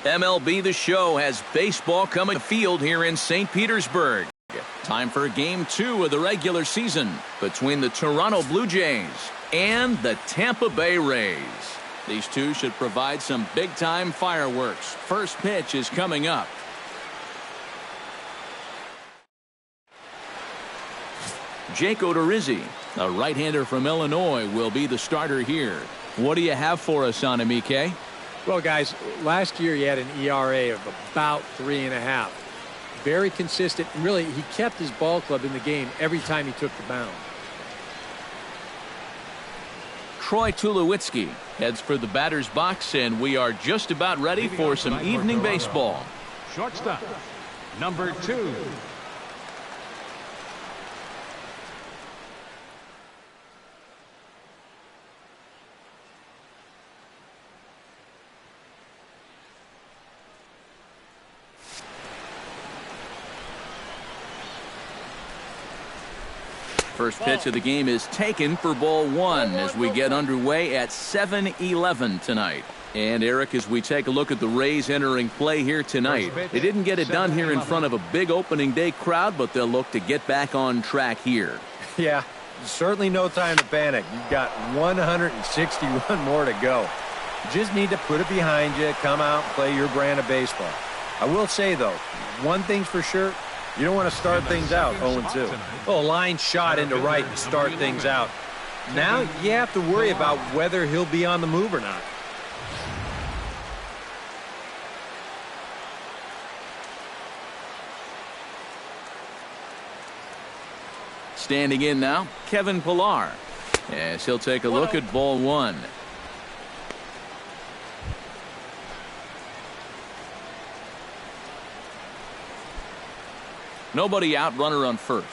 MLB The Show has baseball coming to field here in St. Petersburg. Time for Game 2 of the regular season between the Toronto Blue Jays and the Tampa Bay Rays. These two should provide some big-time fireworks. First pitch is coming up. Jake Odorizzi, a right-hander from Illinois, will be the starter here. What do you have for us on him, EK? Well, guys, last year he had an ERA of about 3.5. Very consistent. Really, he kept his ball club in the game every time he took the mound. Troy Tulowitzki heads for the batter's box, and we are just about ready for some evening baseball. Shortstop, number 2. First pitch of the game is taken for ball 1 as we get underway at 7:11 tonight. And Eric, as we take a look at the Rays entering play here tonight, they didn't get it done here in front of a big opening day crowd, but they'll look to get back on track here. Yeah, certainly no time to panic. You've got 161 more to go. You just need to put it behind you, come out and play your brand of baseball. I will say, though, one thing's for sure. You don't want to start things out 0-2. Well, a line shot into right to start things out. Now you have to worry about whether he'll be on the move or not. Standing in now, Kevin Pillar, as he'll take a look at ball 1. Nobody out, runner on first.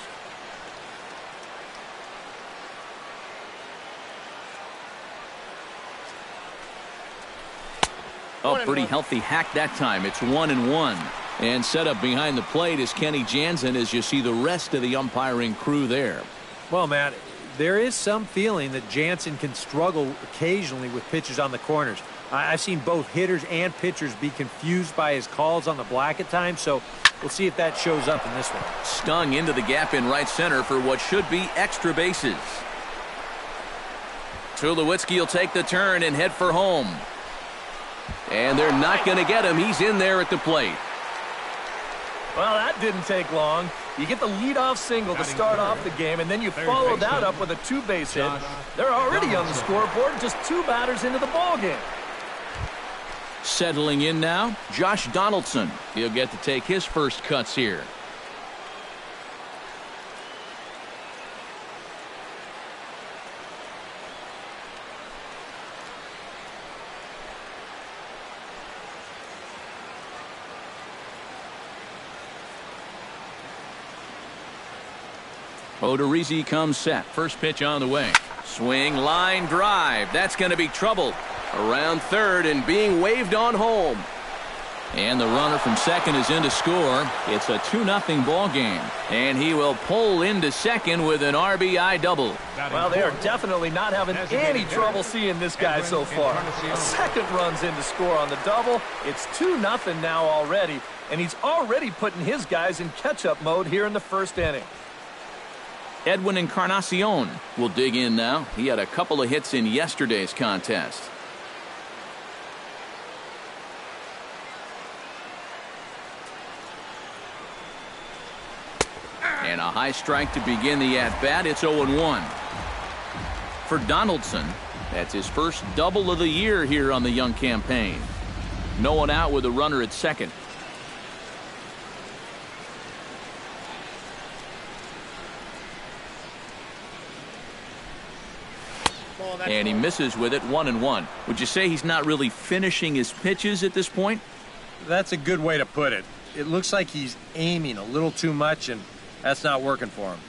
Oh, pretty healthy hack that time. It's 1-1. And set up behind the plate is Kenny Jansen as you see the rest of the umpiring crew there. Well, Matt, there is some feeling that Jansen can struggle occasionally with pitches on the corners. I've seen both hitters and pitchers be confused by his calls on the black at times, so we'll see if that shows up in this one. Stung into the gap in right center for what should be extra bases. Tulowitzki will take the turn and head for home. And they're not going to get him. He's in there at the plate. Well, that didn't take long. You get the leadoff single to start off the game, and then you follow that up with a 2-base hit. They're already on the scoreboard, just 2 batters into the ballgame. Settling in now, Josh Donaldson. He'll get to take his first cuts here. Odorizzi comes set. First pitch on the way. Swing, line drive. That's going to be trouble. Around third and being waved on home. And the runner from second is in to score. It's a 2-0 ball game. And he will pull into second with an RBI double. Well, they are definitely not having any trouble seeing this guy so far. A second runs in to score on the double. It's 2-0 now already. And he's already putting his guys in catch-up mode here in the first inning. Edwin Encarnacion will dig in now. He had a couple of hits in yesterday's contest. And a high strike to begin the at-bat. It's 0-1. For Donaldson, that's his first double of the year here on the young campaign. No one out with a runner at second. And he misses with it, 1-1. Would you say he's not really finishing his pitches at this point? That's a good way to put it. It looks like he's aiming a little too much, and that's not working for him.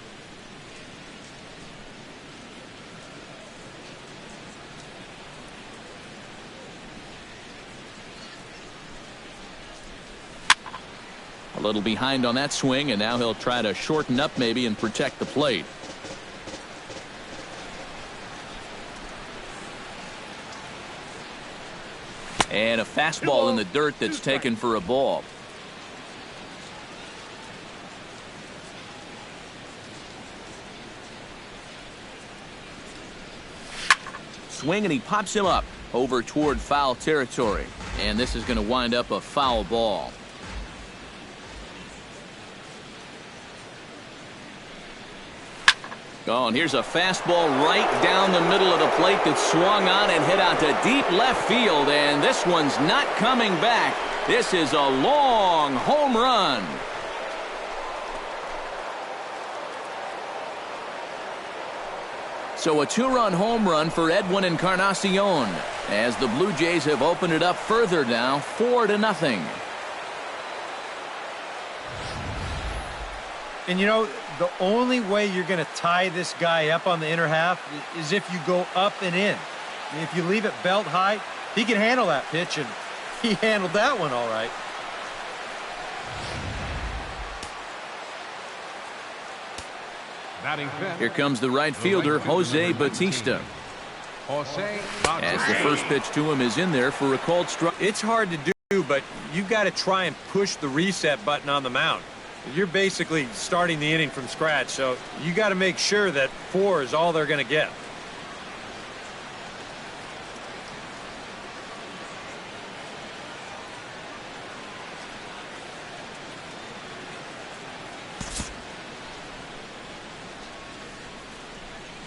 A little behind on that swing, and now he'll try to shorten up maybe and protect the plate. And a fastball in the dirt that's taken for a ball. Swing, and he pops him up over toward foul territory. And this is going to wind up a foul ball. Oh, and here's a fastball right down the middle of the plate that swung on and hit out to deep left field. And this one's not coming back. This is a long home run. So a two-run home run for Edwin Encarnacion as the Blue Jays have opened it up further now, 4-0. And you know, the only way you're going to tie this guy up on the inner half is if you go up and in. I mean, if you leave it belt high, he can handle that pitch, and he handled that one all right. Here comes the right fielder, Jose Bautista. As the first pitch to him is in there for a called strike. It's hard to do, but you've got to try and push the reset button on the mound. You're basically starting the inning from scratch, so you got to make sure that 4 is all they're going to get.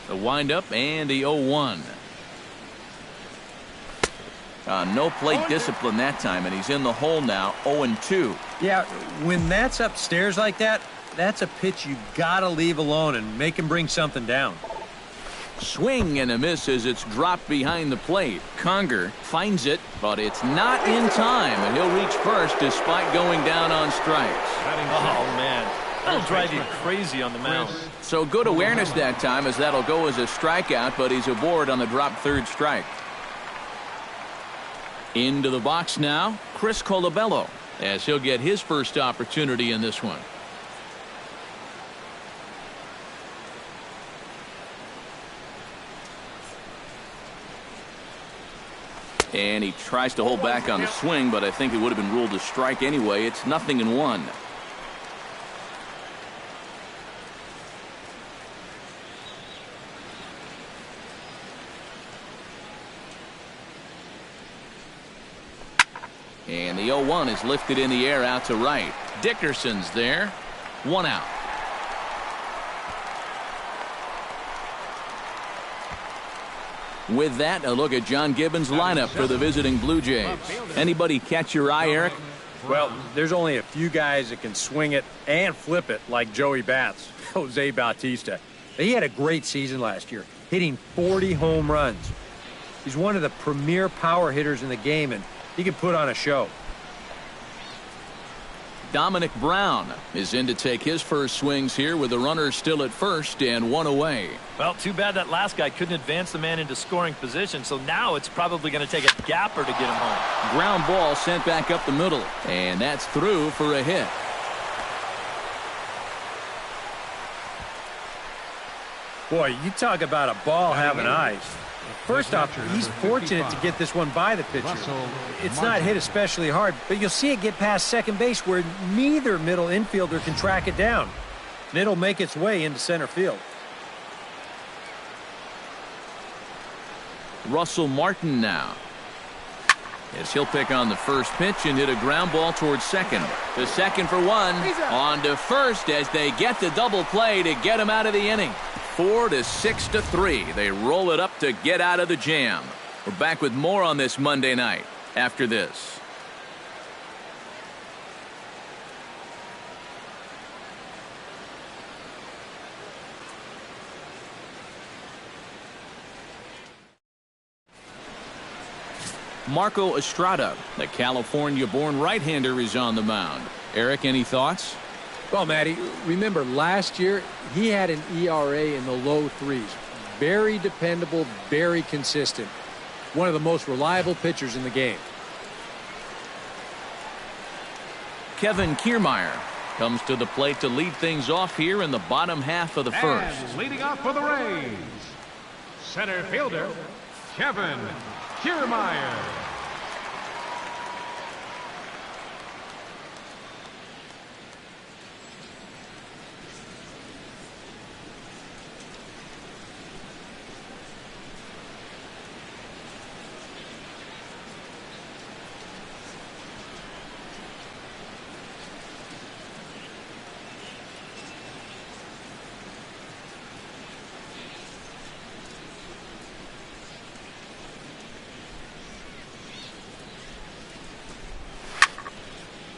The windup and the 0-1. No plate discipline that time, and he's in the hole now, 0-2. Yeah, when that's upstairs like that, that's a pitch you got to leave alone and make him bring something down. Swing and a miss as it's dropped behind the plate. Conger finds it, but it's not in time, and he'll reach first despite going down on strikes. Oh, man. That'll drive you crazy on the mound. So good awareness that time, as that'll go as a strikeout, but he's aboard on the drop third strike. Into the box now, Chris Colabello, as he'll get his first opportunity in this one. And he tries to hold back on the swing, but I think it would have been ruled a strike anyway. It's 0-1. And the 0-1 is lifted in the air out to right. Dickerson's there. 1 out. With that, a look at John Gibbons' lineup for the visiting Blue Jays. Anybody catch your eye, Eric? Well, there's only a few guys that can swing it and flip it like Joey Bats, Jose Bautista. He had a great season last year, hitting 40 home runs. He's one of the premier power hitters in the game, and he can put on a show. Dominic Brown is in to take his first swings here with the runner still at first and 1 away. Well, too bad that last guy couldn't advance the man into scoring position, so now it's probably going to take a gapper to get him home. Ground ball sent back up the middle, and that's through for a hit. Boy, you talk about a ball having eyes. First off, he's fortunate to get this one by the pitcher. It's not hit especially hard, but you'll see it get past second base where neither middle infielder can track it down. And it'll make its way into center field. Russell Martin now, as he'll pick on the first pitch and hit a ground ball towards second. To second for 1. On to first as they get the double play to get him out of the inning. 4-6-3. They roll it up to get out of the jam. We're back with more on this Monday night after this. Marco Estrada, the California-born right-hander, is on the mound. Eric, any thoughts? Well, Matty, remember last year he had an ERA in the low 3s. Very dependable, very consistent. One of the most reliable pitchers in the game. Kevin Kiermaier comes to the plate to lead things off here in the bottom half of the first. And leading off for the Rays, center fielder, Kevin Kiermaier.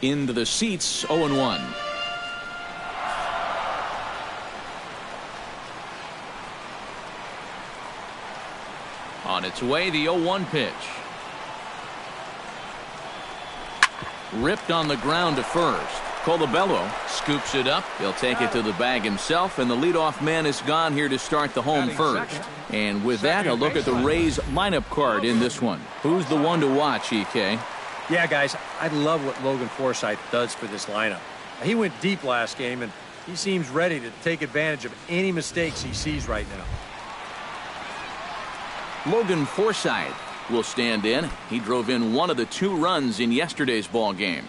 into the seats, 0-1. On its way, the 0-1 pitch. Ripped on the ground to first. Colabello scoops it up. He'll take it to the bag himself, and the leadoff man is gone here to start the home first. And with that, a look at the Rays lineup card in this one. Who's the one to watch, EK? Yeah, guys, I love what Logan Forsythe does for this lineup. He went deep last game, and he seems ready to take advantage of any mistakes he sees right now. Logan Forsythe will stand in. He drove in one of the 2 runs in yesterday's ball game.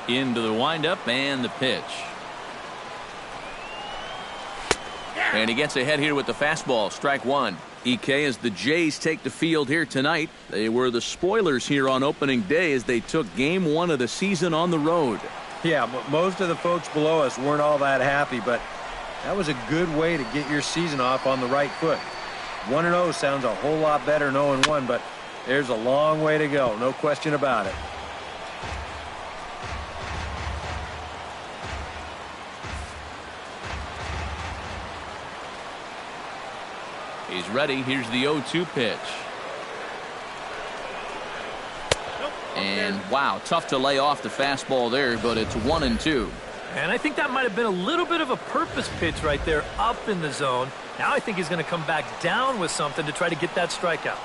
Into the windup and the pitch. And he gets ahead here with the fastball. Strike 1. EK, as the Jays take the field here tonight. They were the spoilers here on opening day as they took game 1 of the season on the road. Yeah, but most of the folks below us weren't all that happy, but that was a good way to get your season off on the right foot. 1-0 sounds a whole lot better than 0-1, but there's a long way to go, no question about it. He's ready. Here's the 0-2 pitch. And wow, tough to lay off the fastball there, but it's 1-2. And I think that might have been a little bit of a purpose pitch right there up in the zone. Now I think he's going to come back down with something to try to get that strikeout.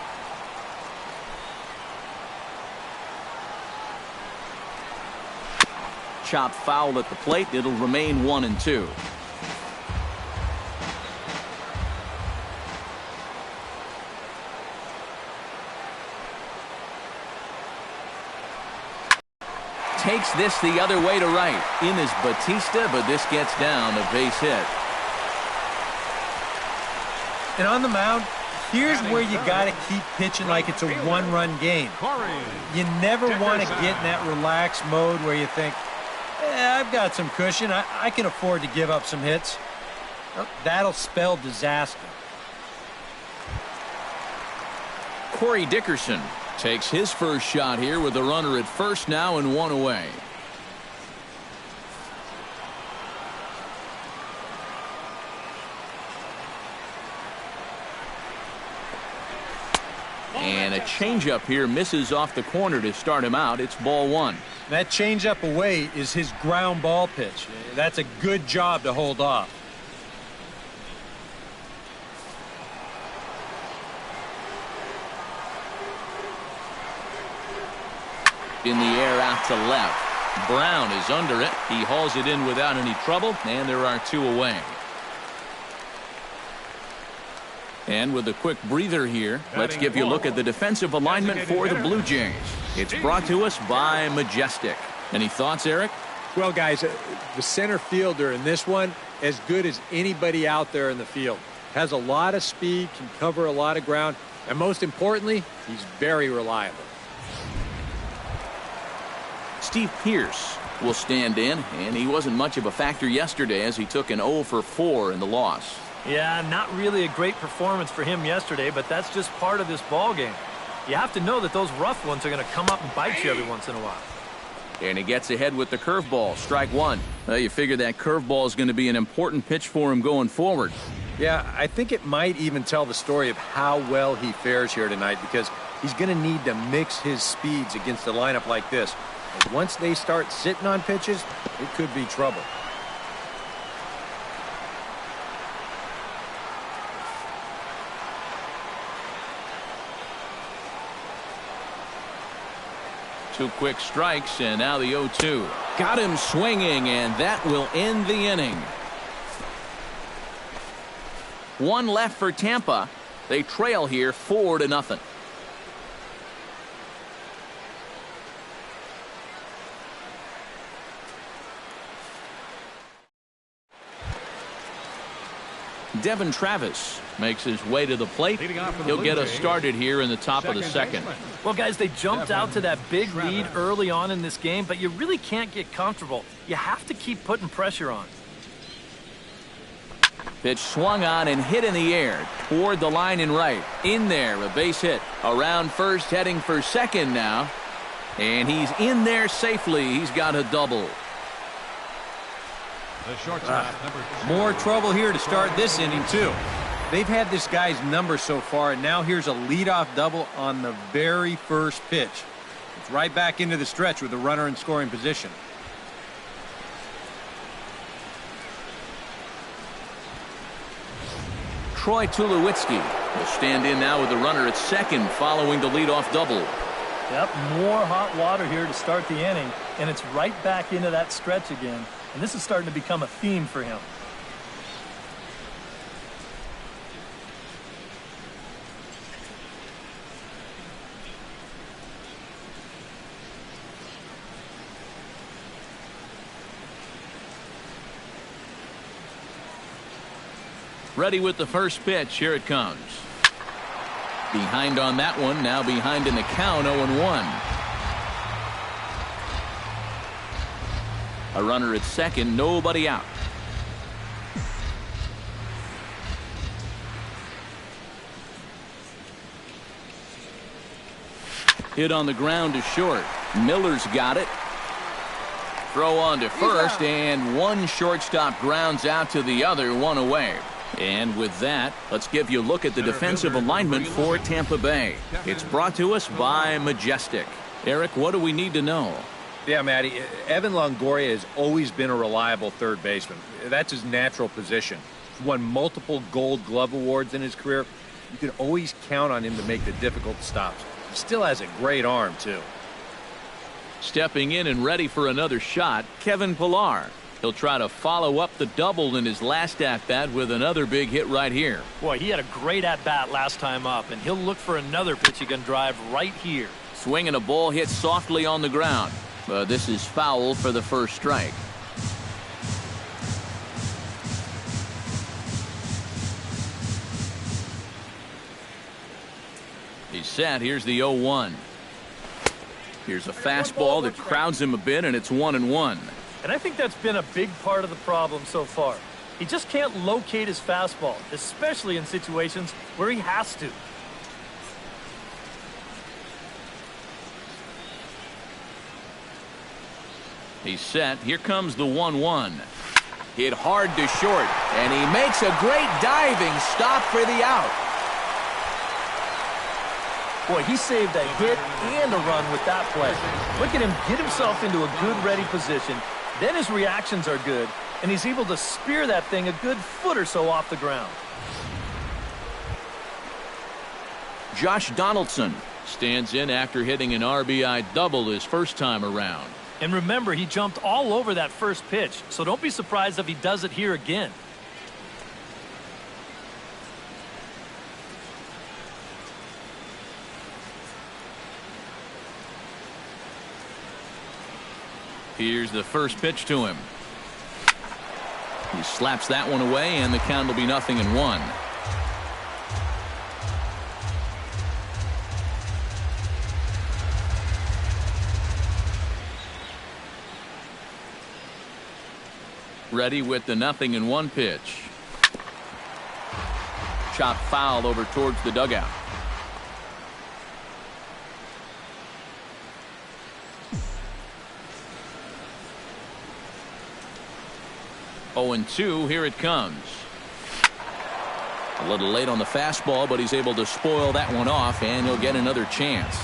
Chop foul at the plate. It'll remain 1-2. Takes this the other way to right. In is Batista, but this gets down, a base hit. And on the mound, here's where you got to keep pitching like it's a 1-run game. You never want to get in that relaxed mode where you think, I've got some cushion. I can afford to give up some hits. Well, that'll spell disaster. Corey Dickerson takes his first shot here with a runner at first now and 1 away. And a changeup here misses off the corner to start him out. It's ball 1. That changeup away is his ground ball pitch. That's a good job to hold off. In the air out to left. Brown is under it. He hauls it in without any trouble, and there are 2 away. And with a quick breather here, let's give you a look at the defensive alignment for the Blue Jays. It's brought to us by Majestic. Any thoughts, Eric? Well, guys, the center fielder in this one, as good as anybody out there in the field. Has a lot of speed, can cover a lot of ground, and most importantly, he's very reliable. Steve Pearce will stand in, and he wasn't much of a factor yesterday as he took an 0 for 4 in the loss. Yeah, not really a great performance for him yesterday, but that's just part of this ball game. You have to know that those rough ones are going to come up and bite you every once in a while. And he gets ahead with the curveball. Strike 1. Well, you figure that curveball is going to be an important pitch for him going forward. Yeah, I think it might even tell the story of how well he fares here tonight, because he's going to need to mix his speeds against a lineup like this. And once they start sitting on pitches, it could be trouble. Two quick strikes, and now the 0-2. Got him swinging, and that will end the inning. 1 left for Tampa. They trail here 4-0. Devin Travis makes his way to the plate. He'll get us started here in the top of the second. Well, guys, they jumped out to that big lead early on in this game, but you really can't get comfortable. You have to keep putting pressure on. Pitch swung on and hit in the air toward the line and right. In there, a base hit. Around first, heading for second now. And he's in there safely. He's got a double. The shortstop, number 2. More trouble here to start this inning, too. They've had this guy's number so far, and now here's a leadoff double on the very first pitch. It's right back into the stretch with the runner in scoring position. Troy Tulowitzki will stand in now with the runner at second following the leadoff double. Yep, more hot water here to start the inning, and it's right back into that stretch again. And this is starting to become a theme for him. Ready with the first pitch. Here it comes. Behind on that one. Now behind in the count. 0-1. A runner at second. Nobody out. Hit on the ground to short. Miller's got it. Throw on to first, and one shortstop grounds out to the other, one away. And with that, let's give you a look at the defensive alignment for Tampa Bay. It's brought to us by Majestic. Eric, what do we need to know? Yeah, Matty, Evan Longoria has always been a reliable third baseman. That's his natural position. He's won multiple Gold Glove awards in his career. You can always count on him to make the difficult stops. He still has a great arm, too. Stepping in and ready for another shot, Kevin Pillar. He'll try to follow up the double in his last at-bat with another big hit right here. Boy, he had a great at-bat last time up, and he'll look for another pitch he can drive right here. Swinging a ball hit softly on the ground. But this is foul for the first strike. He's set. Here's the 0-1. Here's a fastball that crowds him a bit, and it's 1-1. And I think that's been a big part of the problem so far. He just can't locate his fastball, especially in situations where he has to. He's set. Here comes the 1-1. Hit hard to short, and he makes a great diving stop for the out. Boy, he saved a hit and a run with that play. Look at him get himself into a good ready position. Then his reactions are good, and he's able to spear that thing a good foot or so off the ground. Josh Donaldson stands in after hitting an RBI double his first time around. And remember, he jumped all over that first pitch, so don't be surprised if he does it here again. Here's the first pitch to him. He slaps that one away, and the count will be 0-1. Ready with the 0-1 pitch. Chop foul over towards the dugout. Oh, 0-2, here it comes. A little late on the fastball, but he's able to spoil that one off, and he'll get another chance.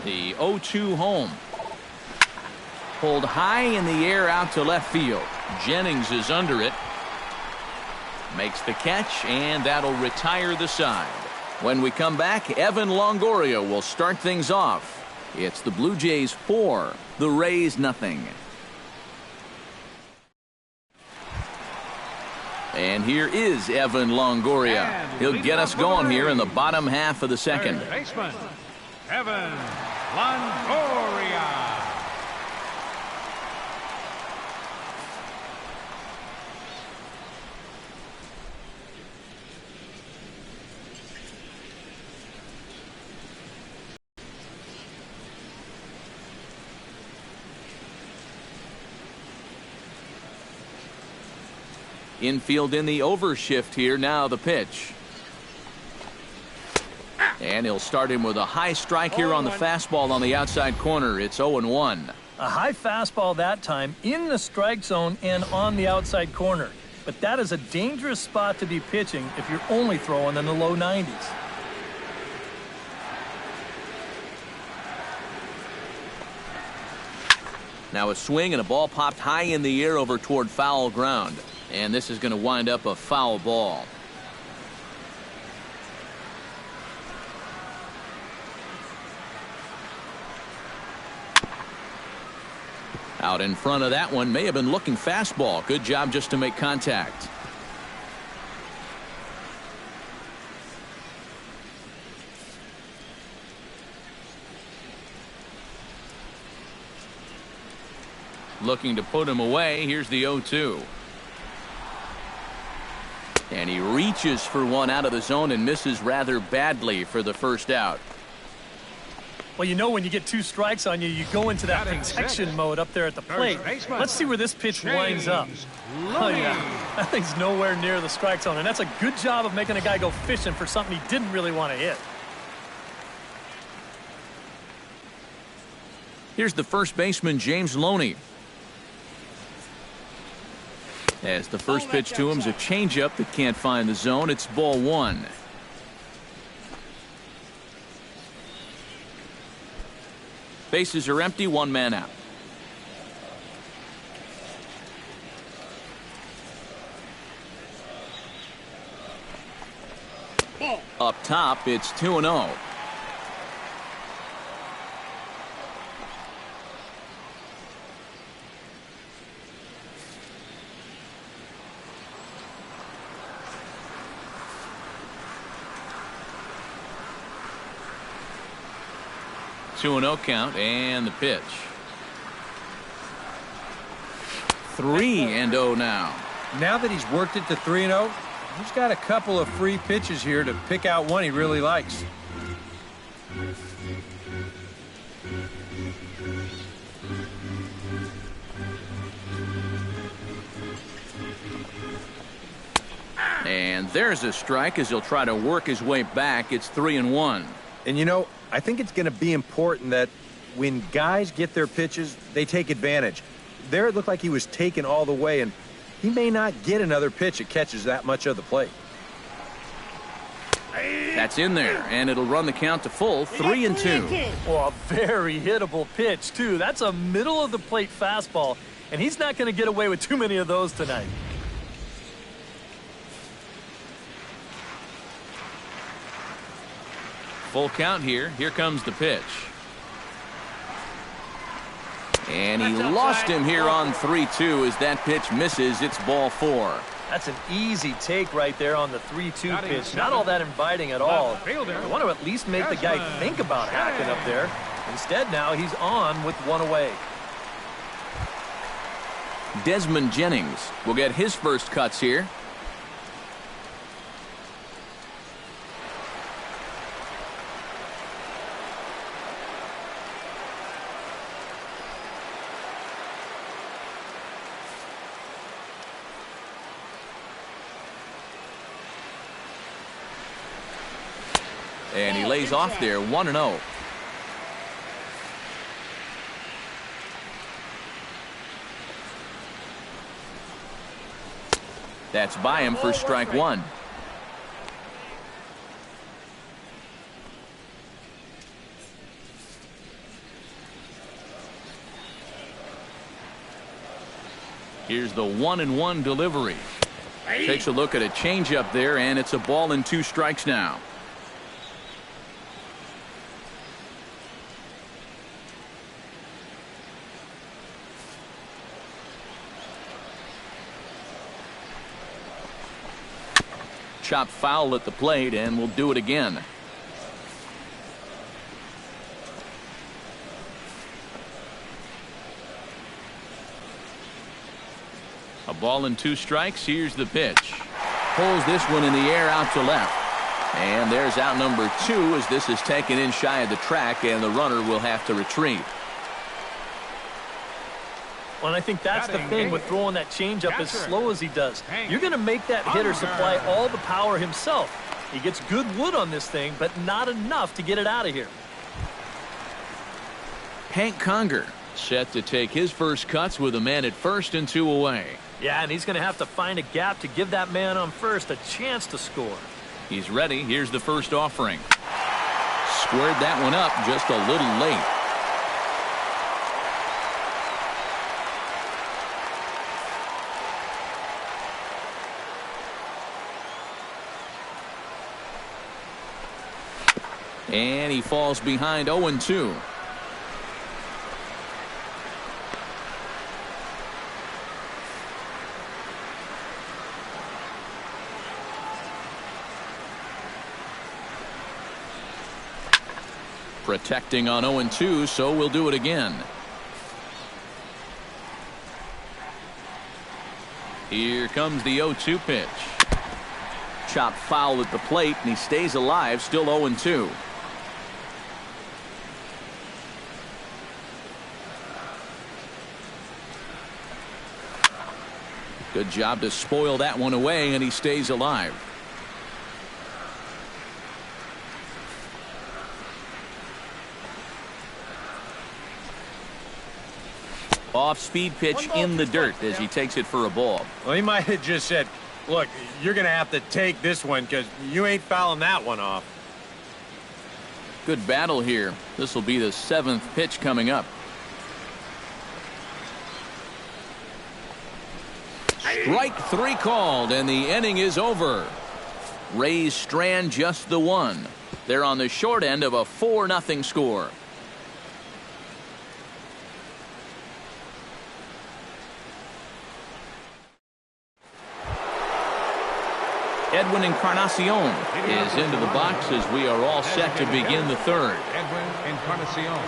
The 0-2 home. Pulled high in the air out to left field. Jennings is under it. Makes the catch, and that'll retire the side. When we come back, Evan Longoria will start things off. It's the Blue Jays 4, the Rays 0. And here is Evan Longoria. He'll get us going here in the bottom half of the second. Third baseman, Evan Longoria. Infield in the overshift here. Now the pitch. And he'll start him with a high strike here on the fastball on the outside corner. It's 0-1. A high fastball that time in the strike zone and on the outside corner. But that is a dangerous spot to be pitching if you're only throwing in the low 90s. Now a swing and a ball popped high in the air over toward foul ground. And this is going to wind up a foul ball. Out in front of that one, may have been looking fastball. Good job just to make contact. Looking to put him away. Here's the 0-2. And he reaches for one out of the zone and misses rather badly for the first out. Well, you know when you get 2 strikes on you, you go into that protection mode up there at the plate. Let's see where this pitch winds up. Oh, yeah. That thing's nowhere near the strike zone, and that's a good job of making a guy go fishing for something he didn't really want to hit. Here's the first baseman, James Loney. As the first pitch to him is a changeup that can't find the zone. It's ball 1. Bases are empty, 1 man out. Up top, it's 2-0. Two and 0 count, and the pitch. 3-0 now. Now that he's worked it to 3-0, he's got a couple of free pitches here to pick out one he really likes. And there's a strike as he'll try to work his way back. It's 3-1. And you know, I think it's going to be important that when guys get their pitches, they take advantage. There it looked like he was taken all the way, and he may not get another pitch that catches that much of the plate. That's in there, and it'll run the count to full, 3-2. Oh, a very hittable pitch, too. That's a middle-of-the-plate fastball, and he's not going to get away with too many of those tonight. Full count here. Here comes the pitch. And he lost him here on 3-2 as that pitch misses. It's ball 4. That's an easy take right there on the 3-2 pitch. Not all that inviting at all. I want to at least make the guy think about hacking up there. Instead, now he's on with one away. Desmond Jennings will get his first cuts here. And he lays off there, 1-0. That's by him for strike 1. Here's the 1-1 delivery. Takes a look at a changeup there, and it's a ball and 2 strikes now. Chopped foul at the plate, and we'll do it again. A ball and 2 strikes. Here's the pitch. Pulls this one in the air out to left. And there's out number 2 as this is taken in shy of the track, and the runner will have to retreat. Well, and I think that's the thing with throwing that changeup as slow as he does. You're going to make that hitter supply all the power himself. He gets good wood on this thing, but not enough to get it out of here. Hank Conger set to take his first cuts with a man at first and 2 away. Yeah, and he's going to have to find a gap to give that man on first a chance to score. He's ready. Here's the first offering. Squared that one up just a little late. And he falls behind 0-2. Protecting on 0-2, so we'll do it again. Here comes the 0-2 pitch. Chopped foul at the plate, and he stays alive, still 0-2. Good job to spoil that one away, and he stays alive. Off-speed pitch in the dirt as he takes it for a ball. Well, he might have just said, look, you're going to have to take this one because you ain't fouling that one off. Good battle here. This will be the 7th pitch coming up. Strike 3 called, and the inning is over. Rays strand just the one. They're on the short end of a 4-0 score. Edwin Encarnacion is into the box as we are all set to begin the third. Edwin Encarnacion.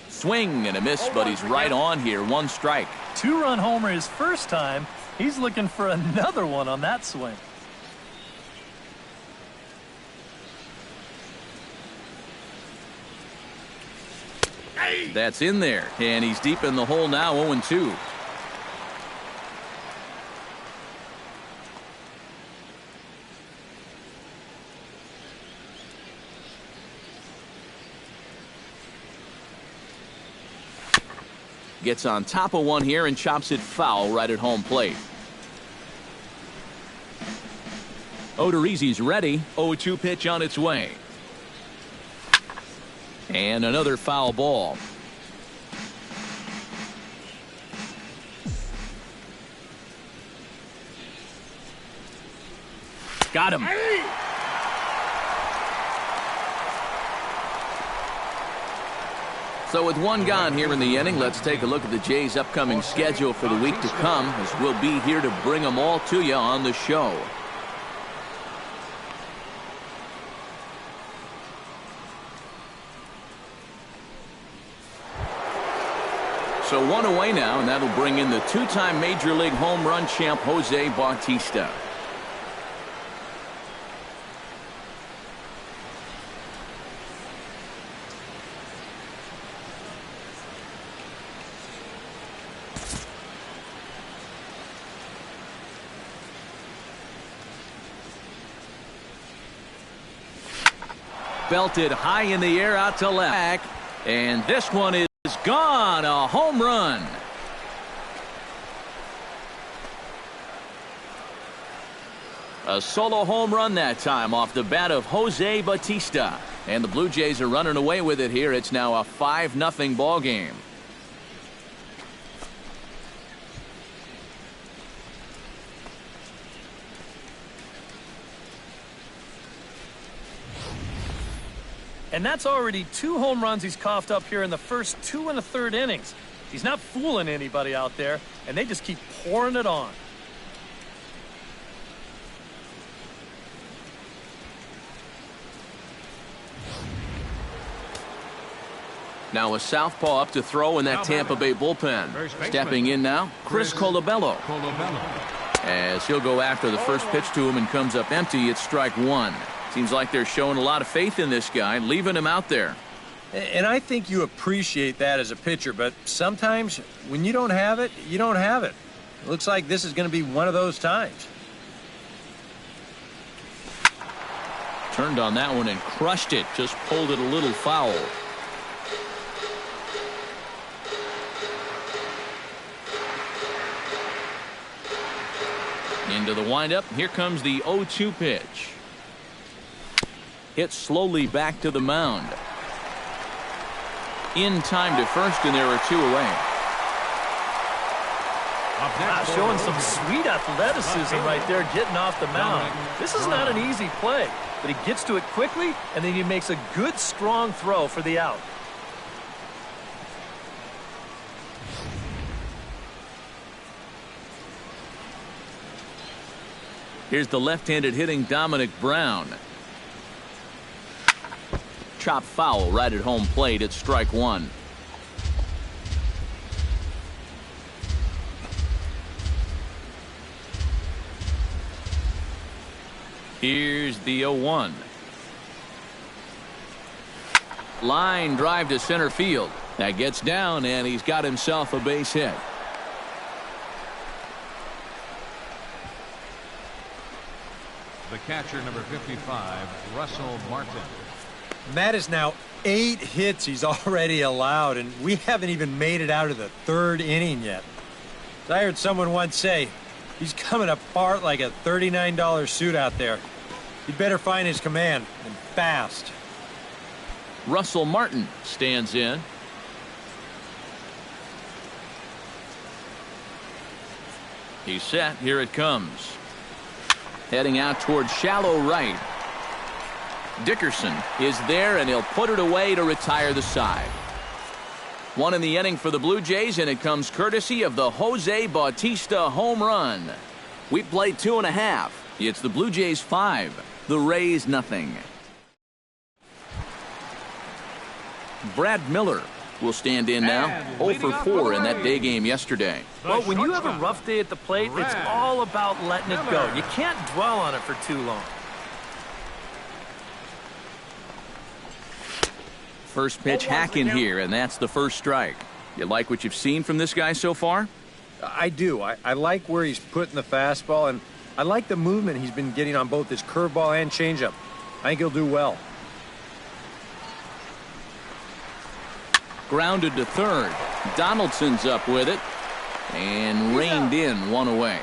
Swing and a miss, but he's right on here. 1 strike. 2-run homer his first time. He's looking for another one on that swing. That's in there, and he's deep in the hole now, 0-2. Gets on top of one here and chops it foul right at home plate. Odorizzi's ready. 0-2 pitch on its way. And another foul ball. Got him. So with one gone here in the inning, let's take a look at the Jays' upcoming schedule for the week to come, as we'll be here to bring them all to you on the show. So 1 away now, and that'll bring in the 2-time Major League home run champ Jose Bautista. Belted high in the air out to left. And this one is gone. A home run. A solo home run that time off the bat of Jose Bautista. And the Blue Jays are running away with it here. It's now a 5-0 ball game. And that's already 2 home runs he's coughed up here in the first 2 1/3 innings. He's not fooling anybody out there, and they just keep pouring it on. Now a southpaw up to throw in that Tampa Bay bullpen. Stepping in now, Chris Colabello. As he'll go after the first pitch to him and comes up empty. It's strike one. Seems like they're showing a lot of faith in this guy, leaving him out there. And I think you appreciate that as a pitcher, but sometimes when you don't have it, you don't have it. It looks like this is going to be one of those times. Turned on that one and crushed it. Just pulled it a little foul. Into the windup. Here comes the 0-2 pitch. Hit slowly back to the mound. In time to first, and there are two away. Showing some sweet athleticism right there, getting off the mound. This is not an easy play, but he gets to it quickly, and then he makes a good, strong throw for the out. Here's the left-handed hitting Dominic Brown. Chop foul right at home plate. It's strike one. Here's the 0-1. Line drive to center field. That gets down, and he's got himself a base hit. The catcher, number 55, Russell Martin. That is now 8 hits he's already allowed, and we haven't even made it out of the 3rd inning yet. As I heard someone once say, he's coming apart like a $39 suit out there. He'd better find his command, and fast. Russell Martin stands in. He's set. Here it comes. Heading out towards shallow right. Dickerson is there, and he'll put it away to retire the side. One in the inning for the Blue Jays, and it comes courtesy of the Jose Bautista home run. We played 2.5. It's the Blue Jays 5, the Rays nothing. Brad Miller will stand in now. 0 for 4 in that day game yesterday. Well, when you have a rough day at the plate, it's all about letting it go. You can't dwell on it for too long. First pitch hacking here, and that's the first strike. You like what you've seen from this guy so far? I do. I like where he's putting the fastball, and I like the movement he's been getting on both his curveball and changeup. I think he'll do well. Grounded to third. Donaldson's up with it. And reined in, one away.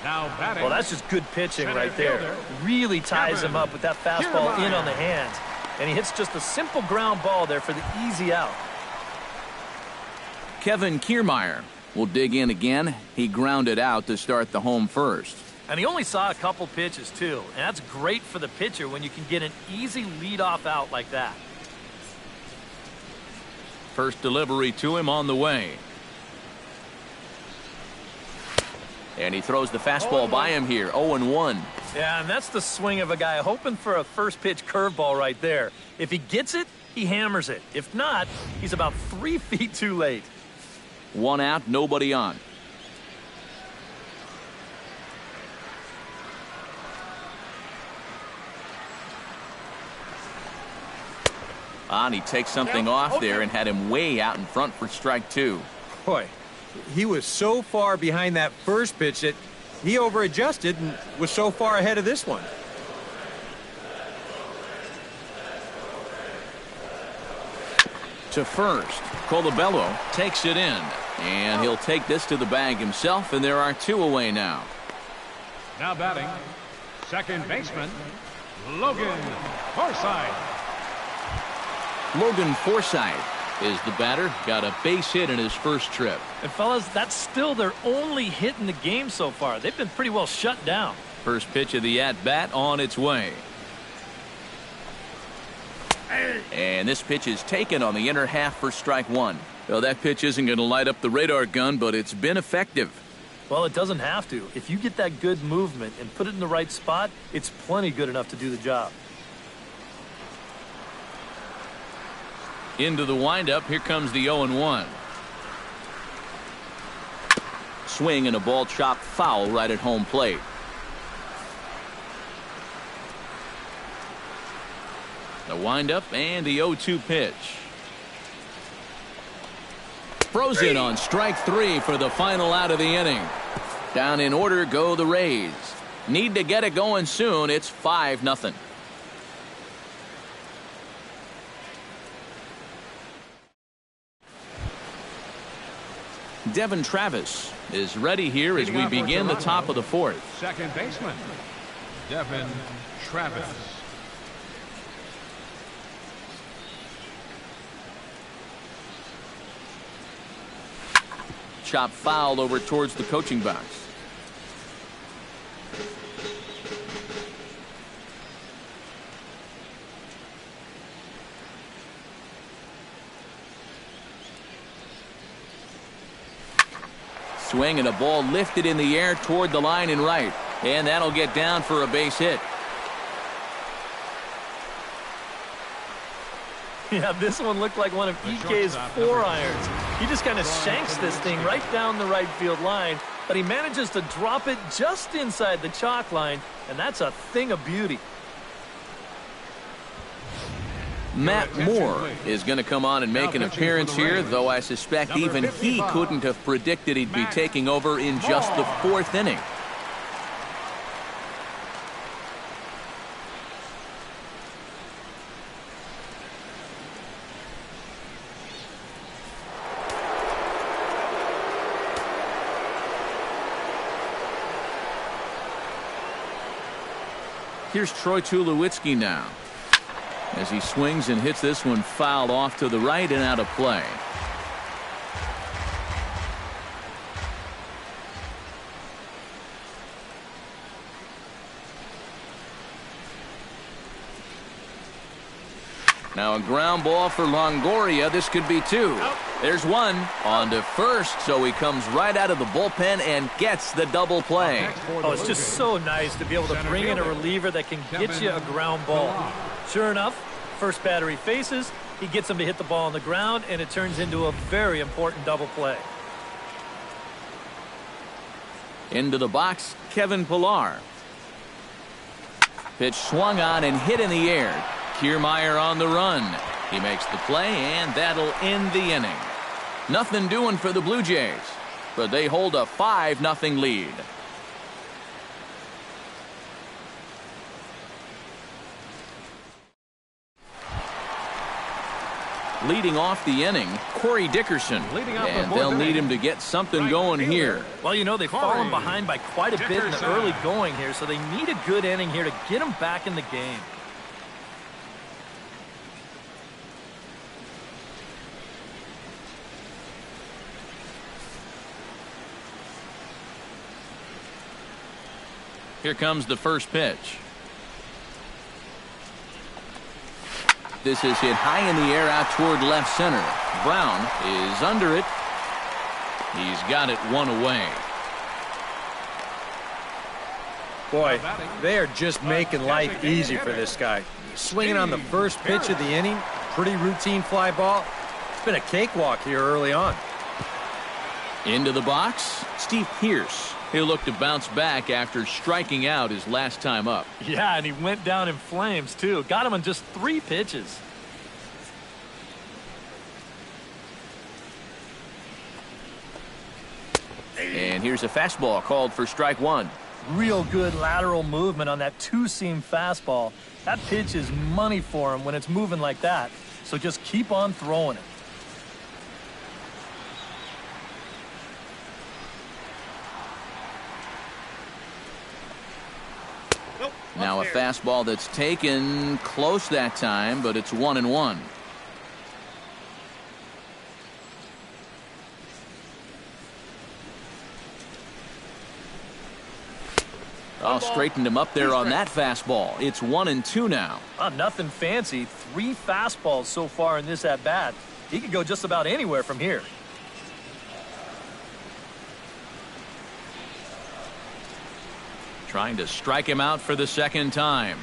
Now batting. Well, that's just good pitching right there. Really ties him up with that fastball in on the hands. And he hits just a simple ground ball there for the easy out. Kevin Kiermaier will dig in again. He grounded out to start the home first. And he only saw a couple pitches, too. And that's great for the pitcher when you can get an easy leadoff out like that. First delivery to him on the way. And he throws the fastball by him here. 0-1. Yeah, and that's the swing of a guy hoping for a first pitch curveball right there. If he gets it, he hammers it. If not, he's about 3 feet too late. One out, nobody on. And he takes something off there and had him way out in front for strike two. Boy, he was so far behind that first pitch that he over-adjusted and was so far ahead of this one. To first, Colabello takes it in, and he'll take this to the bag himself, and there are 2 away now. Now batting, second baseman, Logan Forsythe. Logan Forsythe is the batter. Got a base hit in his first trip. And fellas, that's still their only hit in the game so far. They've been pretty well shut down. First pitch of the at-bat on its way. And this pitch is taken on the inner half for strike one. Well, that pitch isn't going to light up the radar gun, but it's been effective. Well, it doesn't have to. If you get that good movement and put it in the right spot, it's plenty good enough to do the job. Into the windup. Here comes the 0-1. swing and a ball chopped foul right at home plate. The windup and the 0-2 pitch. Throws it on strike 3 for the final out of the inning. Down in order go the Rays. Need to get it going soon. It's 5-0. Devin Travis is ready here as we begin the top of the 4th. Second baseman, Devin Travis. Chop foul over towards the coaching box. Swing and a ball lifted in the air toward the line and right. And that'll get down for a base hit. Yeah, this one looked like one of EK's 4-irons. He just kind of shanks this thing right down the right field line, but he manages to drop it just inside the chalk line, and that's a thing of beauty. Matt Moore is going to come on and make an appearance here, though I suspect even he couldn't have predicted he'd be taking over in just the 4th inning. Here's Troy Tulowitzki now, as he swings and hits this one foul off to the right and out of play. Now a ground ball for Longoria. This could be 2. There's 1 on to first, so he comes right out of the bullpen and gets the double play. Oh, it's just so nice to be able to bring in a reliever that can get you a ground ball. Sure enough, first batter he faces, he gets him to hit the ball on the ground, and it turns into a very important double play. Into the box, Kevin Pillar. Pitch swung on and hit in the air. Kiermaier on the run. He makes the play, and that'll end the inning. Nothing doing for the Blue Jays, but they hold a 5-0 lead. Leading off the inning, Corey Dickerson, and they'll need him to get something going here. Well, you know, they've fallen behind by quite a bit in the early going here, so they need a good inning here to get them back in the game. Here comes the first pitch. This is hit high in the air out toward left center. Brown is under it. He's got it 1 away. Boy, they are just making life easy for this guy. Swinging on the first pitch of the inning, pretty routine fly ball. It's been a cakewalk here early on. Into the box, Steve Pearce. He'll look to bounce back after striking out his last time up. Yeah, and he went down in flames, too. Got him on just 3 pitches. And here's a fastball called for strike 1. Real good lateral movement on that 2-seam fastball. That pitch is money for him when it's moving like that. So just keep on throwing it. Now a fastball that's taken close that time, but it's 1-1. Oh, straightened him up there on that fastball. It's 1-2 now. Nothing fancy. 3 fastballs so far in this at-bat. He could go just about anywhere from here. Trying to strike him out for the second time.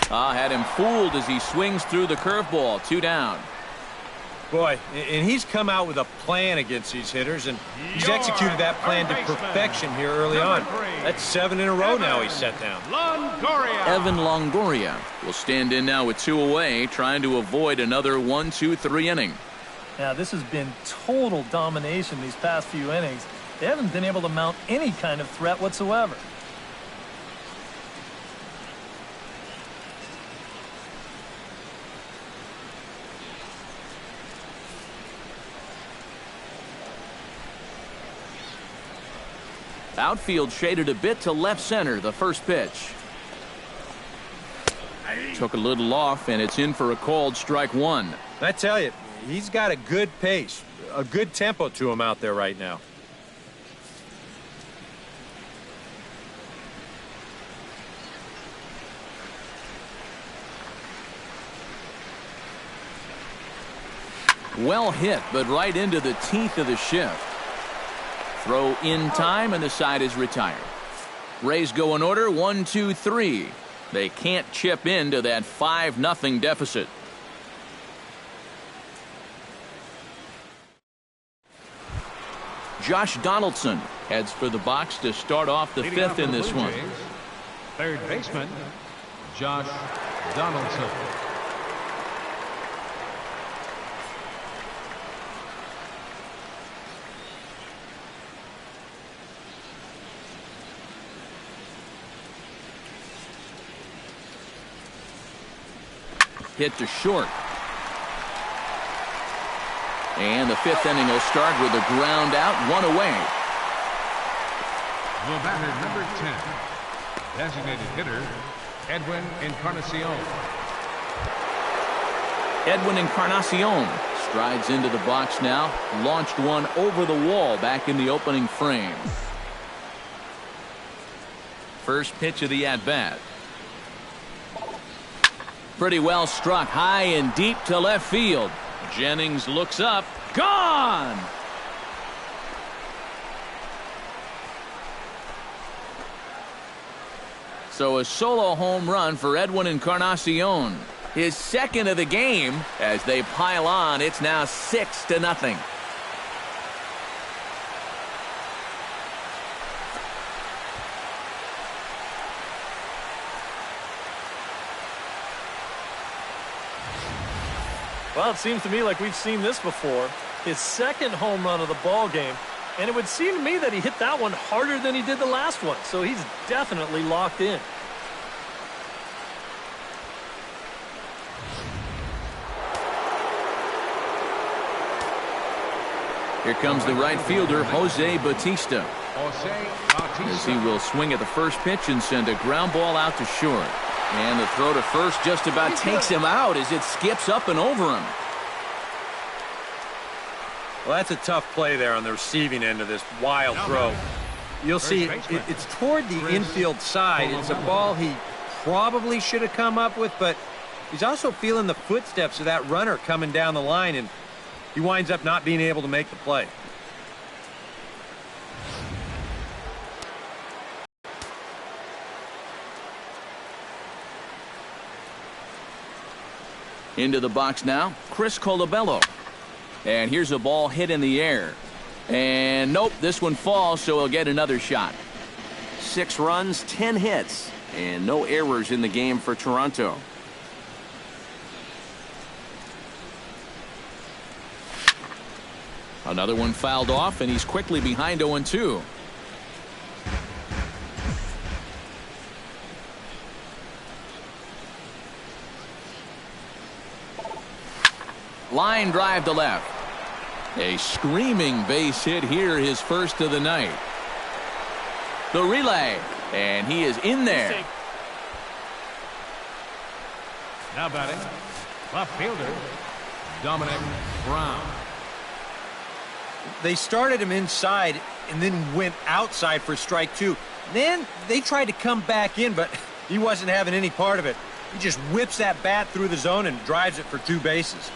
Had him fooled as he swings through the curveball. 2 down. Boy, and he's come out with a plan against these hitters, and he's executed that plan to perfection here early on. That's 7 in a row now he's set down. Longoria. Evan Longoria will stand in now with 2 away, trying to avoid another 1-2-3 inning. Yeah, this has been total domination these past few innings. They haven't been able to mount any kind of threat whatsoever. Outfield shaded a bit to left center, the first pitch. Took a little off, and it's in for a called strike 1. I tell you, he's got a good pace, a good tempo to him out there right now. Well hit, but right into the teeth of the shift. Throw in time, and the side is retired. Rays go in order, 1-2-3. They can't chip into that 5-0 deficit. Josh Donaldson heads for the box to start off the 5th in this one. Third baseman, Josh Donaldson. Hit to short. And the 5th inning will start with a ground out, 1 away. The batter, number 10, designated hitter, Edwin Encarnacion. Edwin Encarnacion strides into the box now, launched one over the wall back in the opening frame. First pitch of the at-bat. Pretty well struck high and deep to left field. Jennings looks up. Gone! So a solo home run for Edwin Encarnacion. His 2nd of the game. As they pile on, it's now 6-0. Well, it seems to me like we've seen this before. His 2nd home run of the ball game, and it would seem to me that he hit that one harder than he did the last one, so he's definitely locked in. Here comes the right fielder, Jose Bautista. As he will swing at the first pitch and send a ground ball out to short. And the throw to first just about takes him out as it skips up and over him. Well, that's a tough play there on the receiving end of this wild throw. You'll see it's toward the infield side. It's a ball he probably should have come up with, but he's also feeling the footsteps of that runner coming down the line, and he winds up not being able to make the play. Into the box now, Chris Colabello. And here's a ball hit in the air. And nope, this one falls, so he'll get another shot. 6 runs, 10 hits, and no errors in the game for Toronto. Another one fouled off, and he's quickly behind 0-2. Line drive to left. A screaming base hit here, his first of the night. The relay, and he is in there. Now batting, left fielder, Dominic Brown. They started him inside and then went outside for strike 2. Then they tried to come back in, but he wasn't having any part of it. He just whips that bat through the zone and drives it for 2 bases.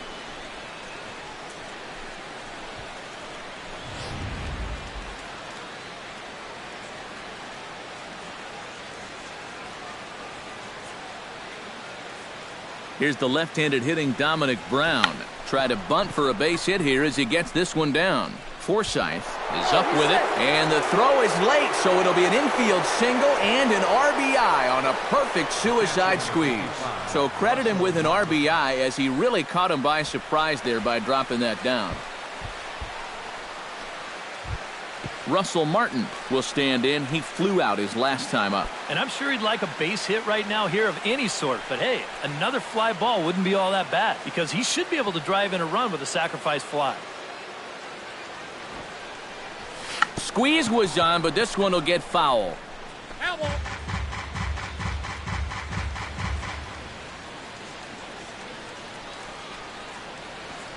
Here's the left-handed hitting Dominic Brown. try to bunt for a base hit here as he gets this one down. Forsythe is up with it, and the throw is late, so it'll be an infield single and an RBI on a perfect suicide squeeze. So credit him with an RBI as he really caught him by surprise there by dropping that down. Russell Martin will stand in. He flew out his last time up. And I'm sure he'd like a base hit right now here of any sort. But hey, another fly ball wouldn't be all that bad because he should be able to drive in a run with a sacrifice fly. Squeeze was on, but this one will get foul.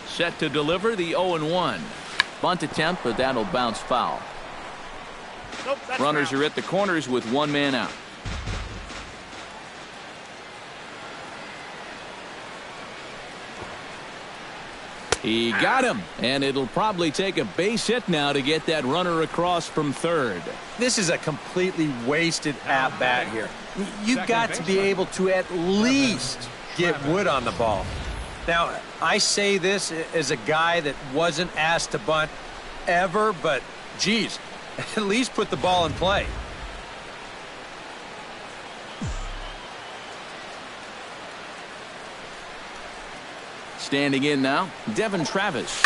Set to deliver the 0-1. Bunt attempt, but that'll bounce foul. Nope, runners are at the corners with one man out. He got him, and it'll probably take a base hit now to get that runner across from third. This is a completely wasted at-bat here. You've got to be able to at least get wood on the ball. Now, I say this as a guy that wasn't asked to bunt ever, but, geez, at least put the ball in play. Standing in now, Devin Travis.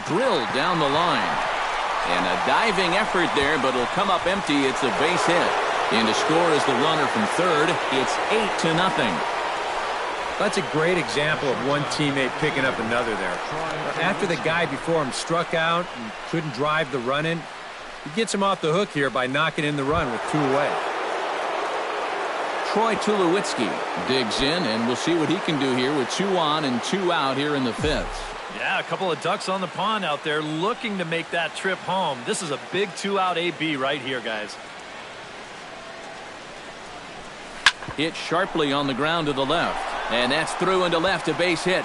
Drilled down the line. And a diving effort there, but it'll come up empty. It's a base hit. And to score is the runner from third. It's 8-0. That's a great example of one teammate picking up another there. After the guy before him struck out and couldn't drive the run in, he gets him off the hook here by knocking in the run with 2 away. Troy Tulowitzki digs in, and we'll see what he can do here with 2 on and 2 out here in the 5th. Yeah, a couple of ducks on the pond out there looking to make that trip home. This is a big 2-out AB right here, guys. Hit sharply on the ground to the left. And that's through into left, a base hit.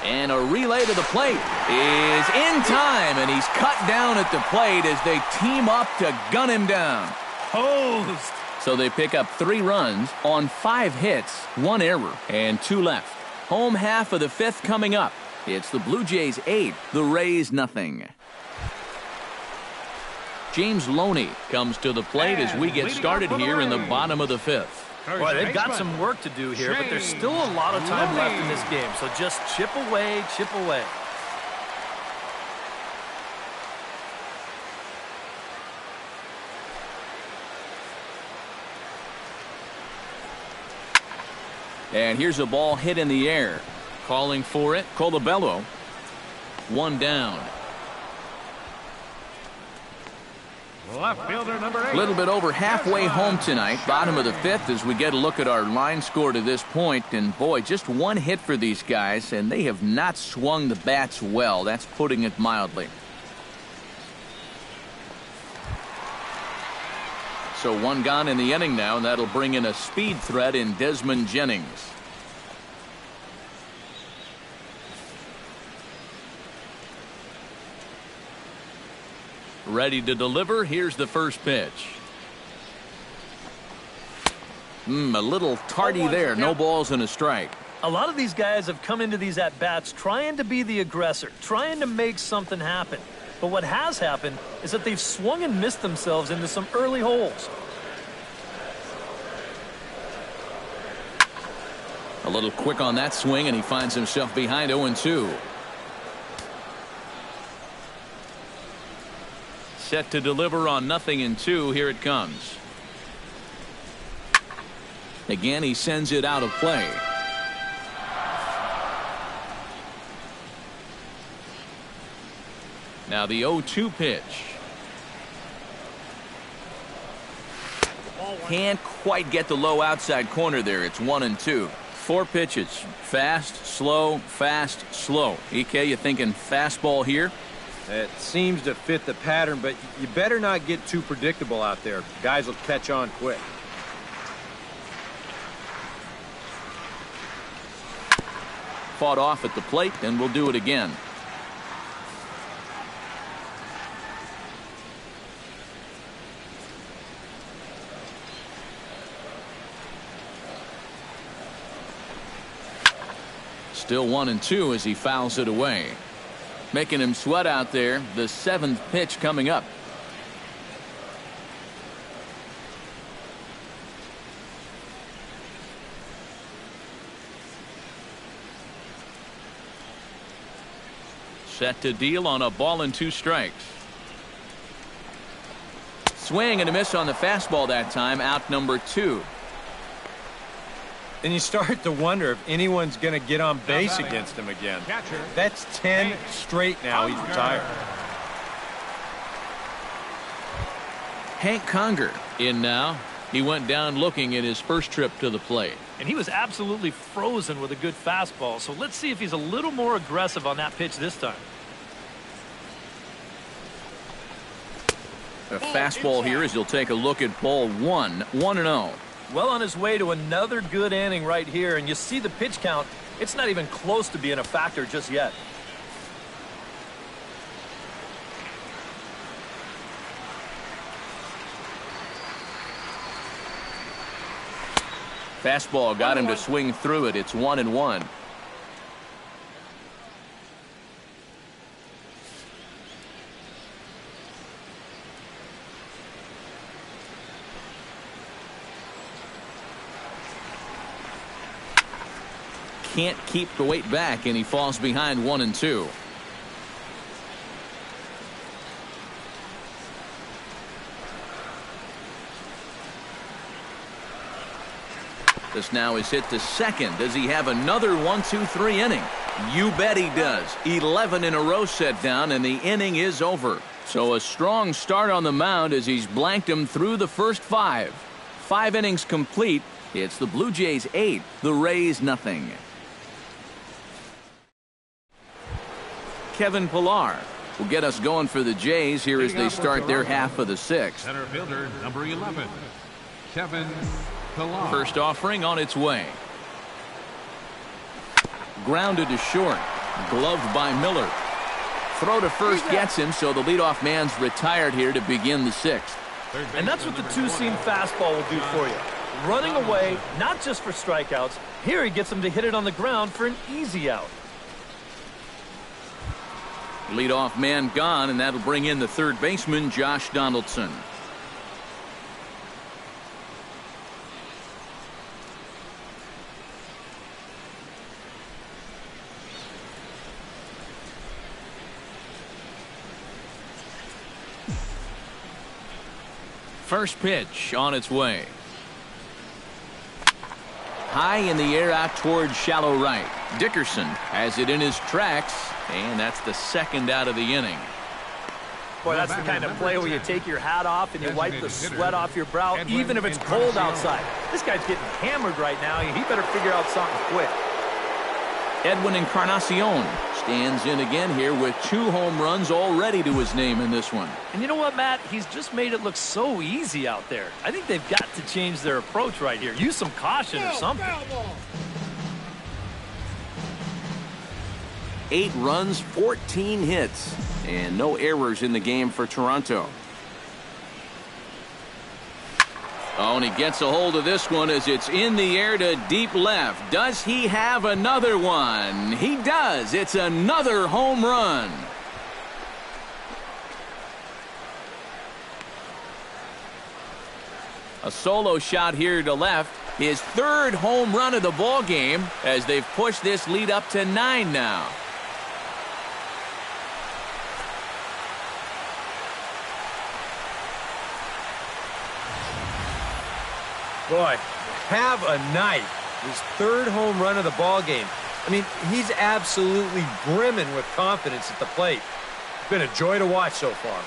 And a relay to the plate is in time, and he's cut down at the plate as they team up to gun him down. Hosed. So they pick up 3 runs on 5 hits, 1 error, and 2 left. Home half of the 5th coming up. It's the Blue Jays 8, the Rays nothing. James Loney comes to the plate as we get started here in the bottom of the 5th. Boy, they've got some work to do here, but there's still a lot of time left in this game. So just chip away, chip away. And here's a ball hit in the air. Calling for it, Colabello. 1 down. Left fielder number 8. A little bit over halfway home tonight, bottom of the 5th, as we get a look at our line score to this point. And boy, just 1 hit for these guys, and they have not swung the bats well. That's putting it mildly. So 1 gone in the inning now, and that'll bring in a speed threat in Desmond Jennings. Ready to deliver. Here's the first pitch. A little tardy there. No balls and a strike. A lot of these guys have come into these at-bats trying to be the aggressor, trying to make something happen. But what has happened is that they've swung and missed themselves into some early holes. A little quick on that swing, and he finds himself behind 0-2. Set to deliver on 0-2. Here it comes. Again, he sends it out of play. Now the 0-2 pitch. Can't quite get the low outside corner there. It's 1-2. 4 pitches. Fast, slow, fast, slow. EK, you thinking fastball here? It seems to fit the pattern, but you better not get too predictable out there. Guys will catch on quick. Fought off at the plate, and we'll do it again. Still 1-2 as he fouls it away. Making him sweat out there. The 7th pitch coming up. Set to deal on a ball and 2 strikes. Swing and a miss on the fastball that time. Out number 2. And you start to wonder if anyone's going to get on base against him again. That's 10 straight now he's retired. Hank Conger in now. He went down looking at his first trip to the plate. And he was absolutely frozen with a good fastball. So let's see if he's a little more aggressive on that pitch this time. A fastball here as he'll take a look at ball 1. 1-0. Well on his way to another good inning right here. And you see the pitch count. It's not even close to being a factor just yet. Fastball got him to swing through it. It's 1-1. Can't keep the weight back, and he falls behind 1-2. This now is hit to second. Does he have another 1-2-3 inning? You bet he does. 11 in a row set down, and the inning is over. So a strong start on the mound as he's blanked him through the first 5. 5 innings complete. It's the Blue Jays 8, the Rays nothing. Kevin Pillar will get us going for the Jays here as they start their half of the 6th. Center fielder, number 11, Kevin Pillar. First offering on its way. Grounded to short. Gloved by Miller. Throw to first gets him, so the leadoff man's retired here to begin the 6th. And that's what the 2-seam fastball will do for you. Running away, not just for strikeouts. Here he gets him to hit it on the ground for an easy out. Leadoff man gone, and that'll bring in the third baseman, Josh Donaldson. First pitch on its way. High in the air out towards shallow right. Dickerson has it in his tracks, and that's the second out of the inning. Boy, that's the kind of play where you take your hat off and you wipe the sweat off your brow, even if it's cold outside. This guy's getting hammered right now. He better figure out something quick. Edwin Encarnacion stands in again here with 2 home runs already to his name in this one. And you know what, Matt? He's just made it look so easy out there. I think they've got to change their approach right here. Use some caution or something. 8 runs, 14 hits, and no errors in the game for Toronto. Oh, and he gets a hold of this one as it's in the air to deep left. Does he have another one? He does. It's another home run. A solo shot here to left. His 3rd home run of the ball game as they've pushed this lead up to 9 now. Boy, have a night. His 3rd home run of the ball game. I mean, he's absolutely brimming with confidence at the plate. It's been a joy to watch so far.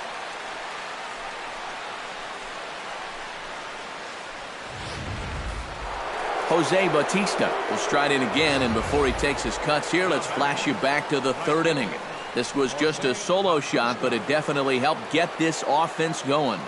Jose Bautista will stride in again, and before he takes his cuts here, let's flash you back to the 3rd inning. This was just a solo shot, but it definitely helped get this offense going.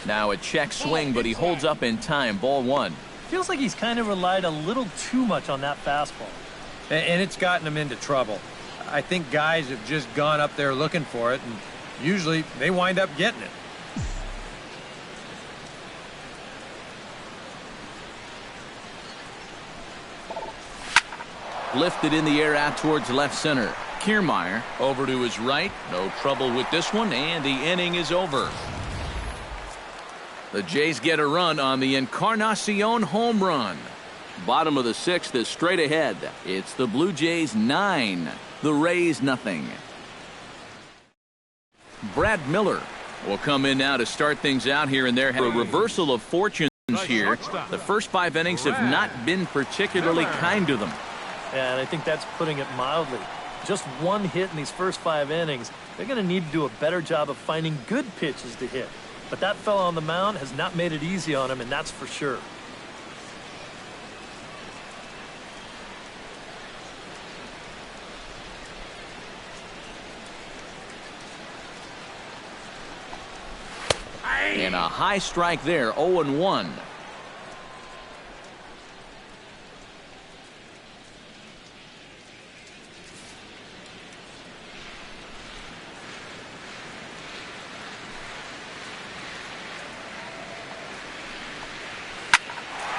Now a check swing, but he holds up in time. Ball 1. Feels like he's kind of relied a little too much on that fastball. And it's gotten them into trouble. I think guys have just gone up there looking for it, and usually they wind up getting it. Lifted in the air out towards left center. Kiermaier over to his right. No trouble with this one, and the inning is over. The Jays get a run on the Encarnacion home run. Bottom of the sixth is straight ahead. It's the Blue Jays 9, the Rays nothing. Brad Miller will come in now to start things out here, and there a reversal of fortunes here. The first 5 innings have not been particularly kind to them. Yeah, and I think that's putting it mildly. Just one hit in these first 5 innings. They're going to need to do a better job of finding good pitches to hit. But that fella on the mound has not made it easy on him, and that's for sure. And a high strike there, 0-1.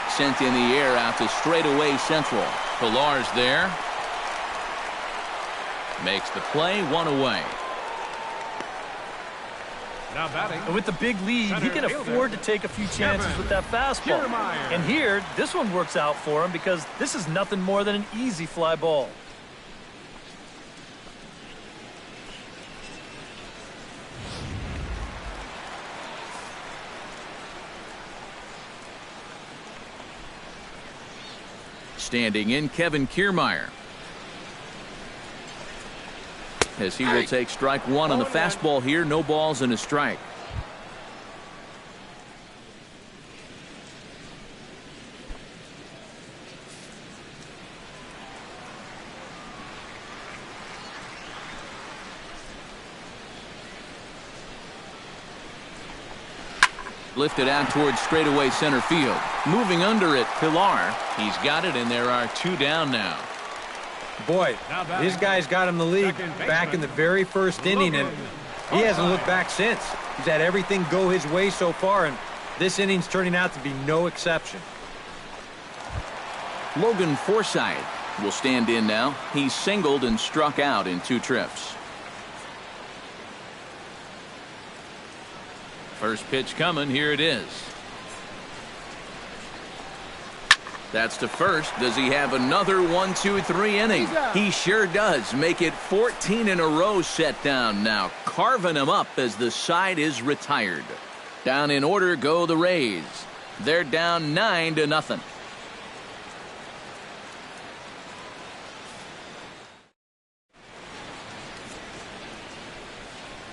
Sent in the air out to straightaway central. Pilar's there. Makes the play, 1 away. Now batting. And with the big lead, he can afford to take a few chances with that fastball. And here, this one works out for him because this is nothing more than an easy fly ball. Standing in, Kevin Kiermaier. As he will take strike 1 on the fastball here. No balls and a strike. Lifted out towards straightaway center field. Moving under it, Pilar. He's got it, and there are 2 down now. Boy, this guy's got him the lead back in the very first inning, and he hasn't looked back since. He's had everything go his way so far, and this inning's turning out to be no exception. Logan Forsythe will stand in now. He's singled and struck out in 2 trips. First pitch coming. Here it is. That's to first. Does he have another 1-2-3 inning? He sure does. Make it 14 in a row set down now. Carving him up as the side is retired. Down in order go the Rays. They're down 9-0.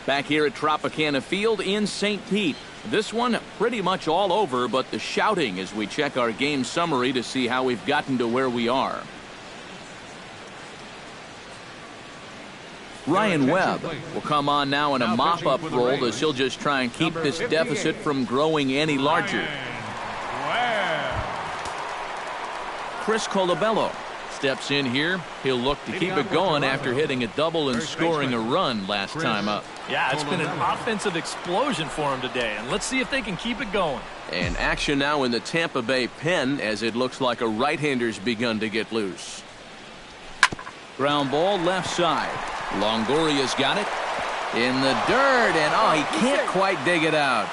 Back here at Tropicana Field in St. Pete. This one pretty much all over, but the shouting as we check our game summary to see how we've gotten to where we are. Ryan Webb will come on now in a mop-up role as he'll just try and keep this deficit from growing any larger. Chris Colabello steps in here. He'll look to keep it going after hitting a double and scoring a run last time up. Yeah, it's been an offensive explosion for him today, and let's see if they can keep it going. And action now in the Tampa Bay pen as it looks like a right-hander's begun to get loose. Ground ball left side. Longoria's got it in the dirt, and oh, he can't quite dig it out.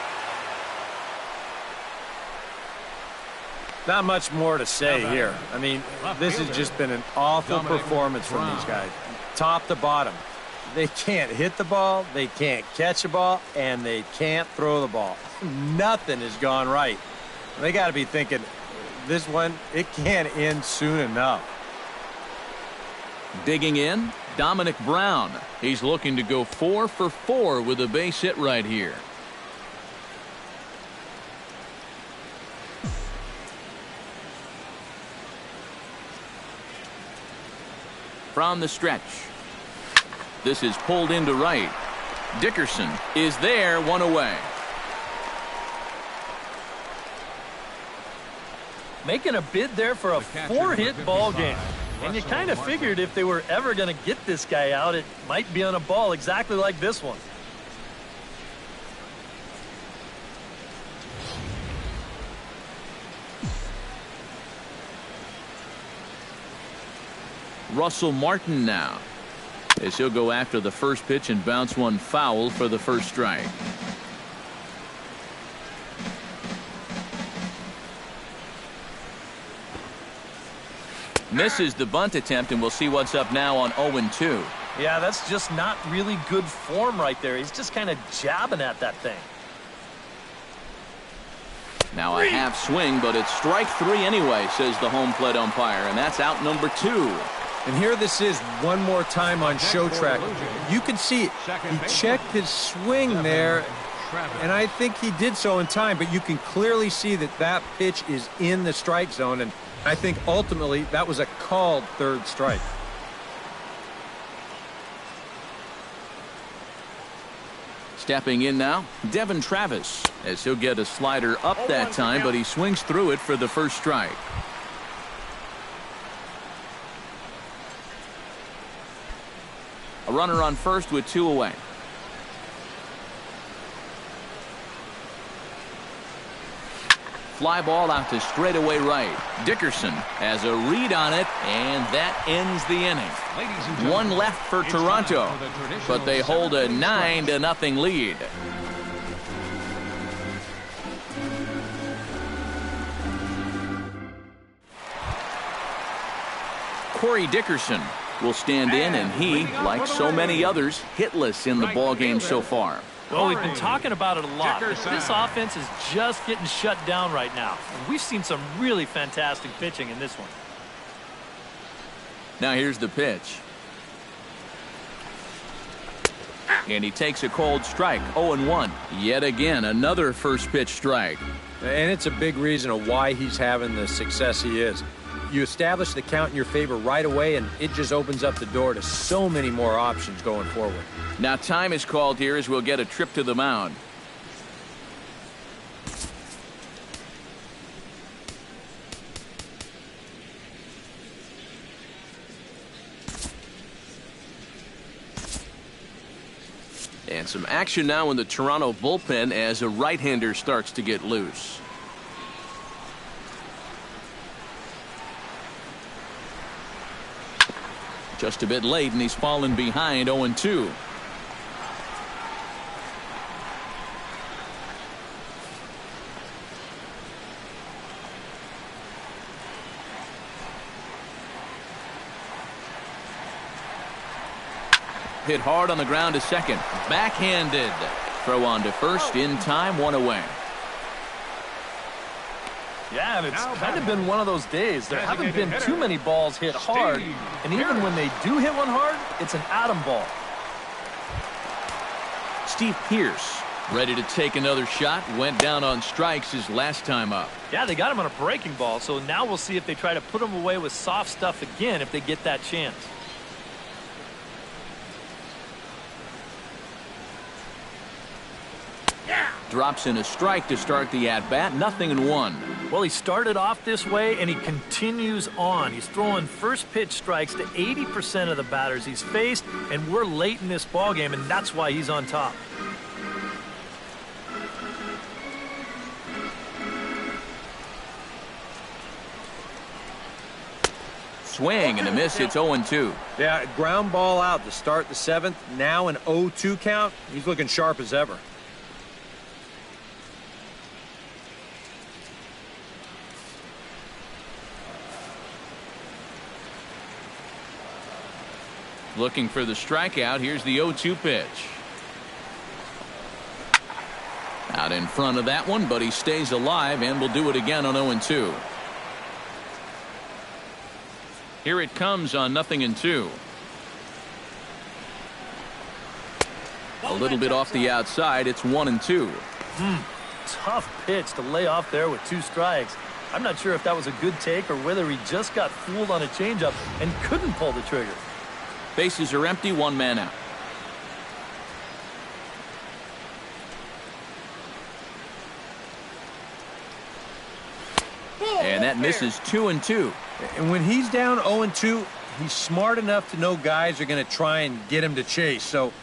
Not much more to say here. I mean, this has just been an awful performance from these guys, top to bottom. They can't hit the ball, they can't catch the ball, and they can't throw the ball. Nothing has gone right. They got to be thinking, this one, it can't end soon enough. Digging in, Dominic Brown. He's looking to go 4 for 4 with a base hit right here. From the stretch. This is pulled into right. Dickerson is there, 1 away. Making a bid there for a 4-hit ball game. And you kind of figured if they were ever going to get this guy out, it might be on a ball exactly like this one. Russell Martin now, as he'll go after the first pitch and bounce one foul for the first strike. Misses the bunt attempt, and we'll see what's up now on 0-2. Yeah, that's just not really good form right there. He's just kind of jabbing at that thing. Now a half swing, but it's strike 3 anyway, says the home plate umpire, and that's out number 2. And here this is one more time on show track. You can see it. He checked his swing there, and I think he did so in time, but you can clearly see that that pitch is in the strike zone, and I think ultimately that was a called third strike. Stepping in now, Devin Travis, as he'll get a slider up that time, but he swings through it for the first strike. A runner on first with 2 away. Fly ball out to straightaway right. Dickerson has a read on it, and that ends the inning. One left for Toronto, but they hold a 9-0 lead. Corey Dickerson will stand in, and he, like so many others, hitless in the ballgame so far. Well, we've been talking about it a lot, but this offense is just getting shut down right now. We've seen some really fantastic pitching in this one. Now here's the pitch. And he takes a cold strike, 0-1. Yet again, another first pitch strike. And it's a big reason of why he's having the success he is. You establish the count in your favor right away, and it just opens up the door to so many more options going forward. Now time is called here as we'll get a trip to the mound. And some action now in the Toronto bullpen as a right-hander starts to get loose. Just a bit late, and he's fallen behind 0-2. Hit hard on the ground to second. Backhanded. Throw on to first in time, 1 away. Yeah, and it's kind of been one of those days. There haven't been too many balls hit hard, and even when they do hit one hard, it's an atom ball. Steve Pearce, ready to take another shot, went down on strikes his last time up. Yeah, they got him on a breaking ball, so now we'll see if they try to put him away with soft stuff again if they get that chance. Drops in a strike to start the at-bat, 0-1. Well, he started off this way, and he continues on. He's throwing first pitch strikes to 80% of the batters he's faced, and we're late in this ballgame, and that's why he's on top. Swing and a miss. It's 0-2. Yeah, ground ball out to start the 7th. Now an 0-2 count. He's looking sharp as ever. Looking for the strikeout. Here's the 0-2 pitch. Out in front of that one, but he stays alive and will do it again on 0-2. Here it comes on 0-2. A little bit off the outside. It's 1-2. Tough pitch to lay off there with 2 strikes. I'm not sure if that was a good take or whether he just got fooled on a changeup and couldn't pull the trigger. Bases are empty, 1 man out. And that misses 2-2. And when he's down 0-2, he's smart enough to know guys are going to try and get him to chase. So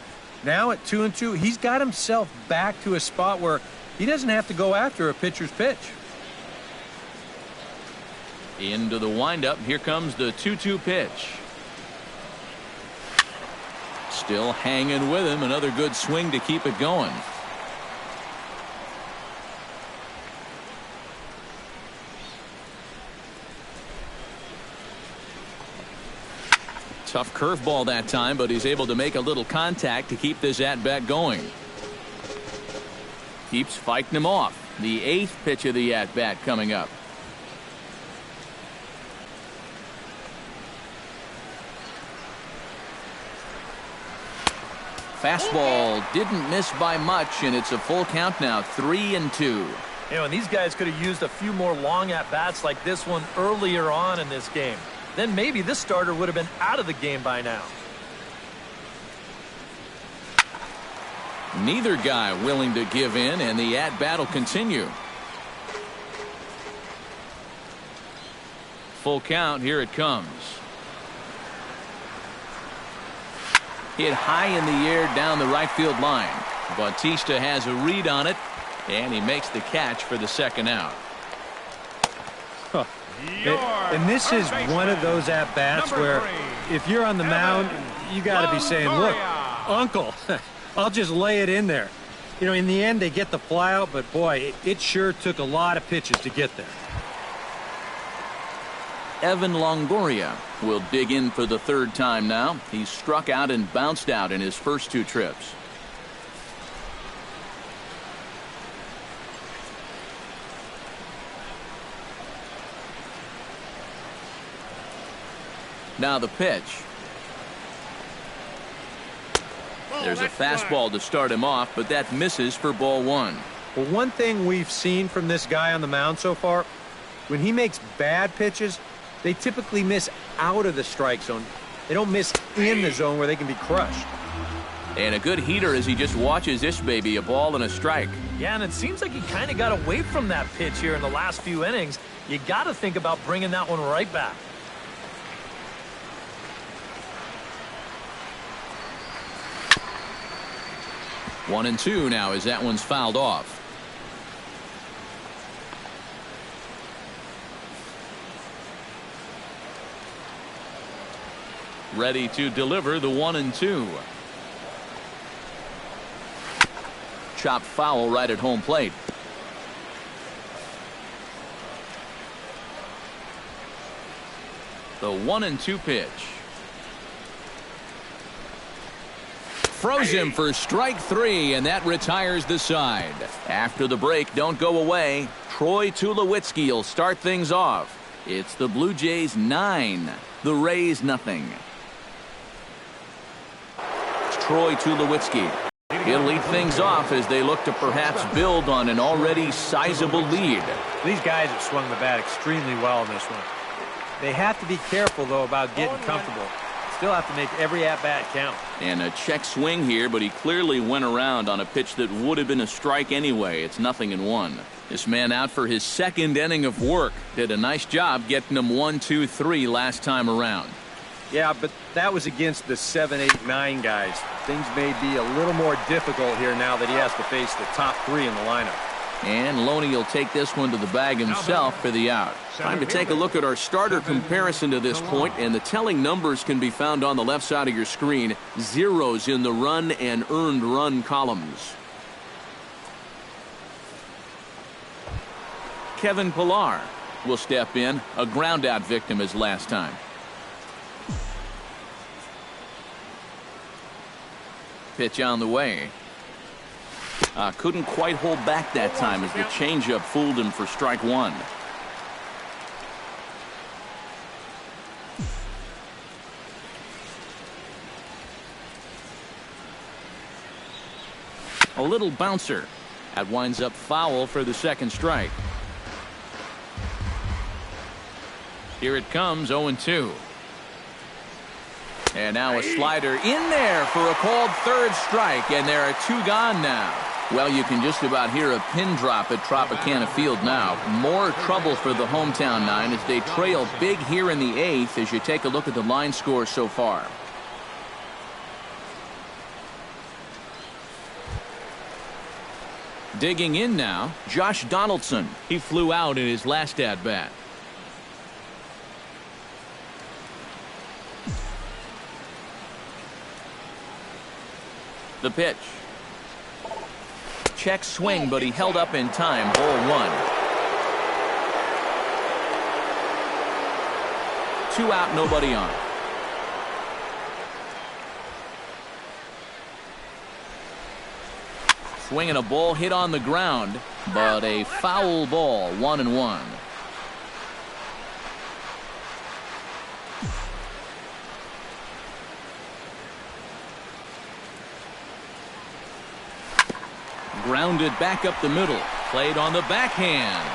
now at 2-2, he's got himself back to a spot where he doesn't have to go after a pitcher's pitch. Into the windup. Here comes the 2-2 pitch. Still hanging with him. Another good swing to keep it going. Tough curveball that time, but he's able to make a little contact to keep this at-bat going. Keeps fighting him off. The 8th pitch of the at-bat coming up. Fastball didn't miss by much, and it's a full count now, 3-2. You know, and these guys could have used a few more long at-bats like this one earlier on in this game. Then maybe this starter would have been out of the game by now. Neither guy willing to give in, and the at-bat will continue. Full count, here it comes. Hit high in the air down the right field line. Bautista has a read on it, and he makes the catch for the second out. And this is one of those at-bats where if you're on the mound, you got to be saying, look, Uncle, I'll just lay it in there. You know, in the end, they get the fly out, but boy, it sure took a lot of pitches to get there. Evan Longoria will dig in for the 3rd time now. He's struck out and bounced out in his first 2 trips. Now the pitch. There's a fastball to start him off, but that misses for ball 1. Well, one thing we've seen from this guy on the mound so far, when he makes bad pitches, they typically miss out of the strike zone. They don't miss in the zone where they can be crushed. And a good heater as he just watches this baby, a ball and a strike. Yeah, and it seems like he kind of got away from that pitch here in the last few innings. You got to think about bringing that one right back. One and 2 now as that one's fouled off. Ready to deliver the 1-2. Chopped foul right at home plate. The 1-2 pitch. Froze him for strike 3, and that retires the side. After the break, don't go away. Troy Tulowitzki will start things off. It's the Blue Jays 9, the Rays nothing. It's Troy Tulowitzki. He'll lead things off as they look to perhaps build on an already sizable lead. These guys have swung the bat extremely well in this one. They have to be careful, though, about getting comfortable. Still have to make every at-bat count. And a check swing here, but he clearly went around on a pitch that would have been a strike anyway. It's 0-1. This man out for his 2nd inning of work. Did a nice job getting him 1, 2, 3 last time around. Yeah, but that was against the 7, 8, 9 guys. Things may be a little more difficult here now that he has to face the top 3 in the lineup. And Loney will take this one to the bag himself for the out. Time to take a look at our starter comparison to this point, and the telling numbers can be found on the left side of your screen. Zeros in the run and earned run columns. Kevin Pillar will step in, a ground out victim as last time. Pitch on the way. Couldn't quite hold back that time as the changeup fooled him for strike 1. A little bouncer. That winds up foul for the 2nd strike. Here it comes, 0-2. And now a slider in there for a called 3rd strike, and there are 2 gone now. Well, you can just about hear a pin drop at Tropicana Field now. More trouble for the hometown nine as they trail big here in the 8th as you take a look at the line score so far. Digging in now, Josh Donaldson. He flew out in his last at-bat. The pitch. Check swing, but he held up in time. Ball 1. 2 out, nobody on. Swinging a ball hit on the ground, but a foul ball. 1-1. Grounded back up the middle. Played on the backhand.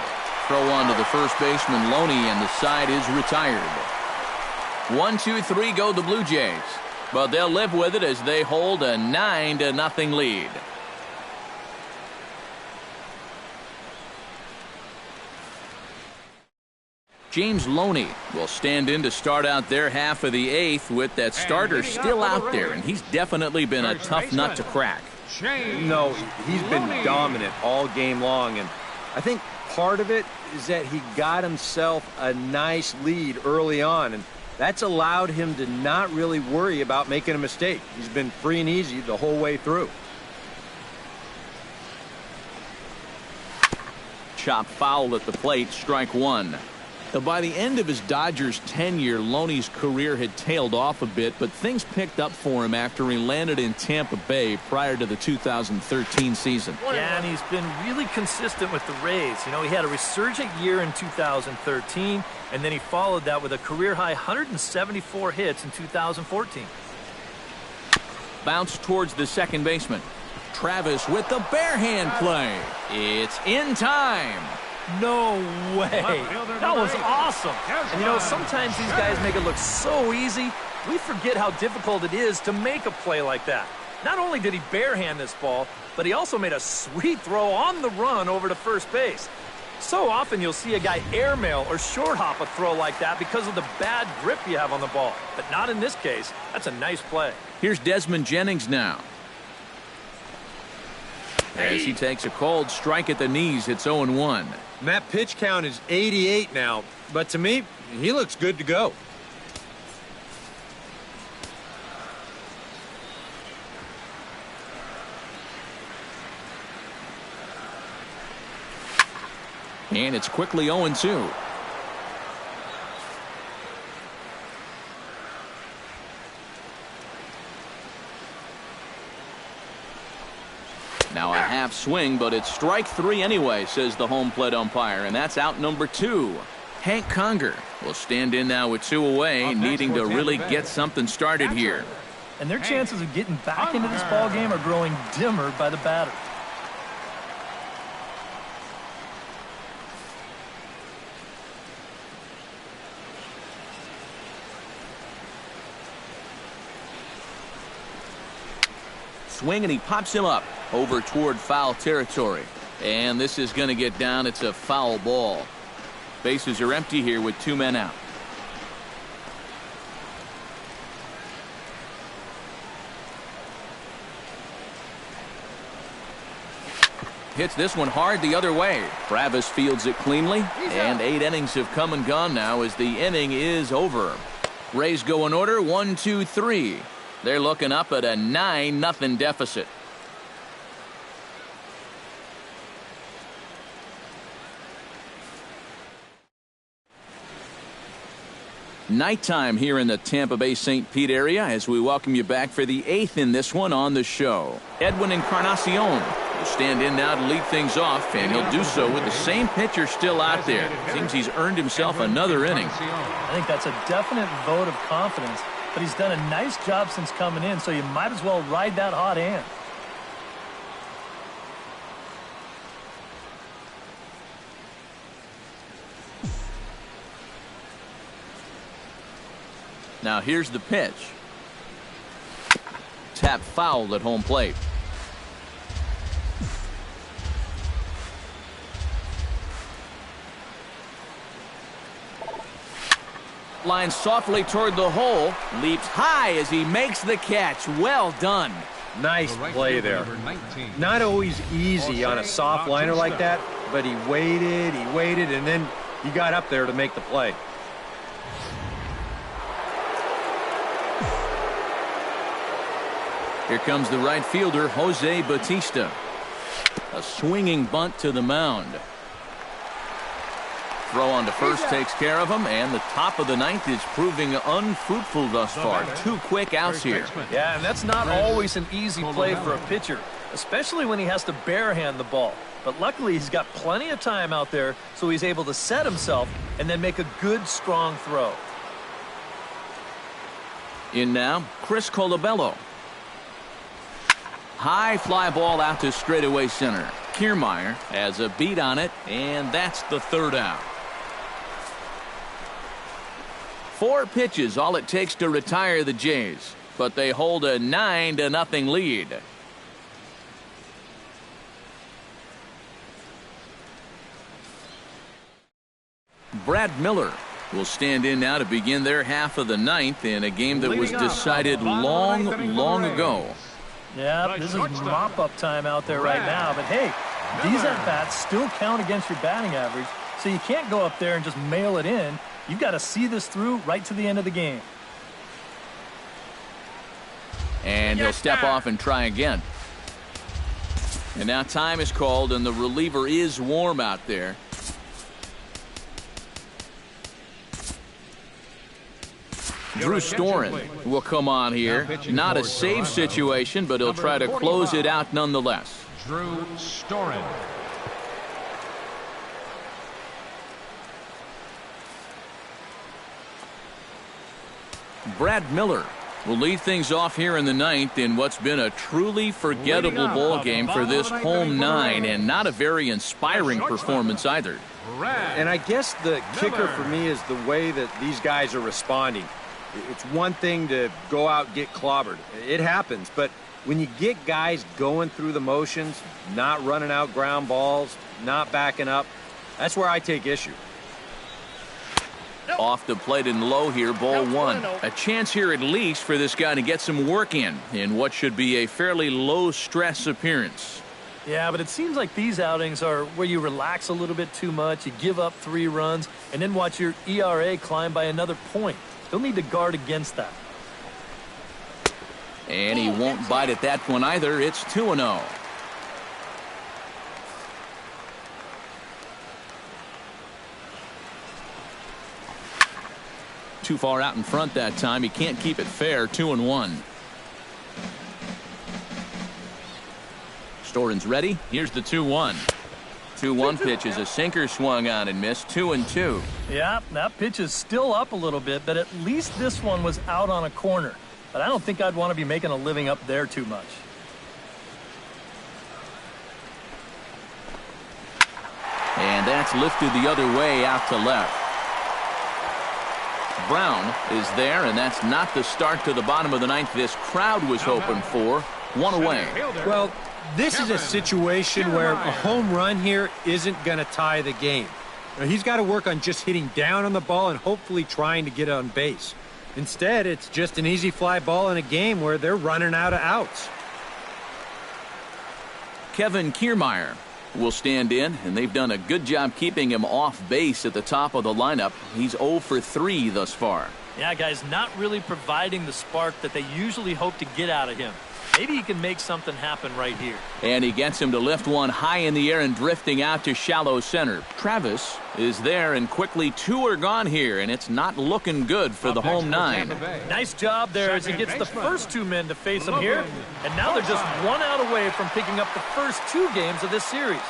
Throw on to the first baseman, Loney, and the side is retired. 1-2-3 go the Blue Jays. But they'll live with it as they hold a 9-0 lead. James Loney will stand in to start out their half of the 8th with that starter still out there, and he's definitely been a tough nut to crack. No, he's been dominant all game long, and I think part of it is that he got himself a nice lead early on, and that's allowed him to not really worry about making a mistake. He's been free and easy the whole way through. Chop foul at the plate, strike 1. By the end of his Dodgers tenure, Loney's career had tailed off a bit, but things picked up for him after he landed in Tampa Bay prior to the 2013 season. Yeah, and he's been really consistent with the Rays. You know, he had a resurgent year in 2013, and then he followed that with a career-high 174 hits in 2014. Bounce towards the second baseman. Travis with the bare hand play. It's in time. No way. That was awesome. And you know, sometimes these guys make it look so easy, we forget how difficult it is to make a play like that. Not only did he barehand this ball, but he also made a sweet throw on the run over to first base. So often you'll see a guy airmail or short hop a throw like that because of the bad grip you have on the ball. But not in this case. That's a nice play. Here's Desmond Jennings now. As he takes a cold strike at the knees, it's 0-1. And that pitch count is 88 now, but to me, he looks good to go. And it's quickly 0-2. Now a half swing, but it's strike 3 anyway, says the home plate umpire, and that's out number 2. Hank Conger will stand in now with 2 away, needing to really get something started here. And their chances of getting back into this ball game are growing dimmer by the batter. Swing, and he pops him up over toward foul territory. And this is going to get down. It's a foul ball. Bases are empty here with 2 men out. Hits this one hard the other way. Travis fields it cleanly, and 8 innings have come and gone now as the inning is over. Rays go in order, 1, 2, 3. They're looking up at a 9-0 deficit. Nighttime here in the Tampa Bay St. Pete area as we welcome you back for the 8th in this one on the show. Edwin Encarnacion will stand in now to lead things off, and he'll do so with the same pitcher still out there. Seems he's earned himself another inning. I think that's a definite vote of confidence, but he's done a nice job since coming in, so you might as well ride that hot hand. Now here's the pitch. Tap fouled at home plate. lines softly toward the hole. Leaps high as he makes the catch. Well done. Nice play there. Not always easy on a soft liner like that, but he waited, and then he got up there to make the play. Here comes the right fielder, Jose Bautista. A swinging bunt to the mound. Throw on to first takes care of him, and the top of the ninth is proving unfruitful thus far. 2 quick outs here. Yeah, and that's not always an easy play for a pitcher, especially when he has to barehand the ball. But luckily, he's got plenty of time out there, so he's able to set himself and then make a good, strong throw. In now, Chris Colabello. High fly ball out to straightaway center. Kiermaier has a beat on it, and that's the 3rd out. 4 pitches, all it takes to retire the Jays, but they hold a 9-0 lead. Brad Miller will stand in now to begin their half of the 9th in a game that was decided long ago. Yeah, this is mop-up time out there right now. But, hey, these at-bats still count against your batting average, so you can't go up there and just mail it in. You've got to see this through right to the end of the game. And he'll step off and try again. And now time is called, and the reliever is warm out there. Drew Storen will come on here. Not a save situation, but he'll try to close it out nonetheless. Drew Storen. Brad Miller will lead things off here in the 9th in what's been a truly forgettable ball game for this home 9, and not a very inspiring performance either. And I guess the kicker for me is the way that these guys are responding. It's one thing to go out and get clobbered. It happens, but when you get guys going through the motions, not running out ground balls, not backing up, that's where I take issue. Off the plate and low here, ball 1. A chance here at least for this guy to get some work in what should be a fairly low-stress appearance. Yeah, but it seems like these outings are where you relax a little bit too much, you give up 3 runs, and then watch your ERA climb by another point. He'll need to guard against that. And he won't bite at that one either. It's 2-0. Too far out in front that time. He can't keep it fair. 2-1. Storen's ready. Here's the 2-1. 2-1 pitch is a sinker swung on and missed. 2-2. Yeah, that pitch is still up a little bit, but at least this one was out on a corner. But I don't think I'd want to be making a living up there too much. And that's lifted the other way out to left. Brown is there, and that's not the start to the bottom of the 9th this crowd was hoping for. 1 away. Well, this is a situation where a home run here isn't going to tie the game. He's got to work on just hitting down on the ball and hopefully trying to get on base. Instead, it's just an easy fly ball in a game where they're running out of outs. Kevin Kiermaier will stand in, and they've done a good job keeping him off base at the top of the lineup. He's 0 for 3 thus far. Yeah, guys, not really providing the spark that they usually hope to get out of him. Maybe he can make something happen right here. And he gets him to lift one high in the air and drifting out to shallow center. Travis is there, and quickly 2 are gone here, and it's not looking good for the home 9. Nice job there as he gets the first 2 men to face him here. And now they're just 1 out away from picking up the first 2 games of this series.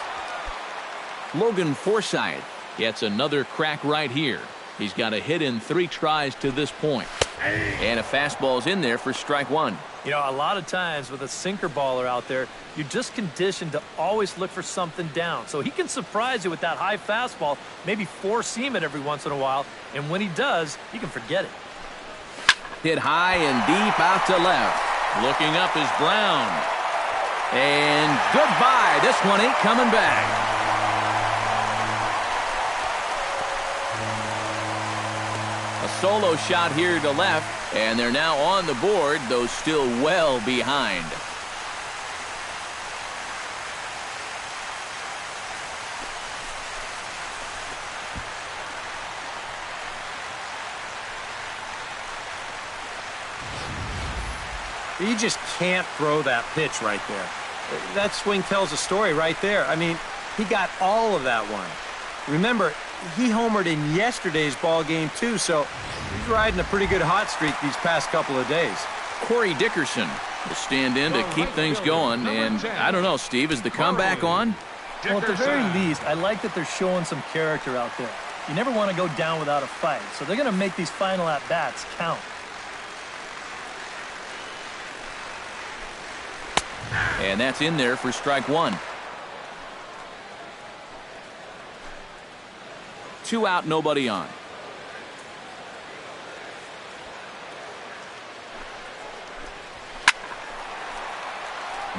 Logan Forsythe gets another crack right here. He's got a hit in 3 tries to this point. And a fastball's in there for strike 1. You know, a lot of times with a sinker baller out there, you're just conditioned to always look for something down. So he can surprise you with that high fastball, maybe 4-seam it every once in a while. And when he does, you can forget it. Hit high and deep out to left. Looking up is Brown. And goodbye. This one ain't coming back. A solo shot here to left, and they're now on the board, though still well behind. You just can't throw that pitch right there. That swing tells a story right there. I mean, he got all of that one. Remember, he homered in yesterday's ball game too, so he's riding a pretty good hot streak these past couple of days. Corey Dickerson will stand in to keep things going, and I don't know, Steve, is the comeback on? Well, at the very least, I like that they're showing some character out there. You never want to go down without a fight, so they're going to make these final at-bats count. And that's in there for strike one. 2 out, nobody on.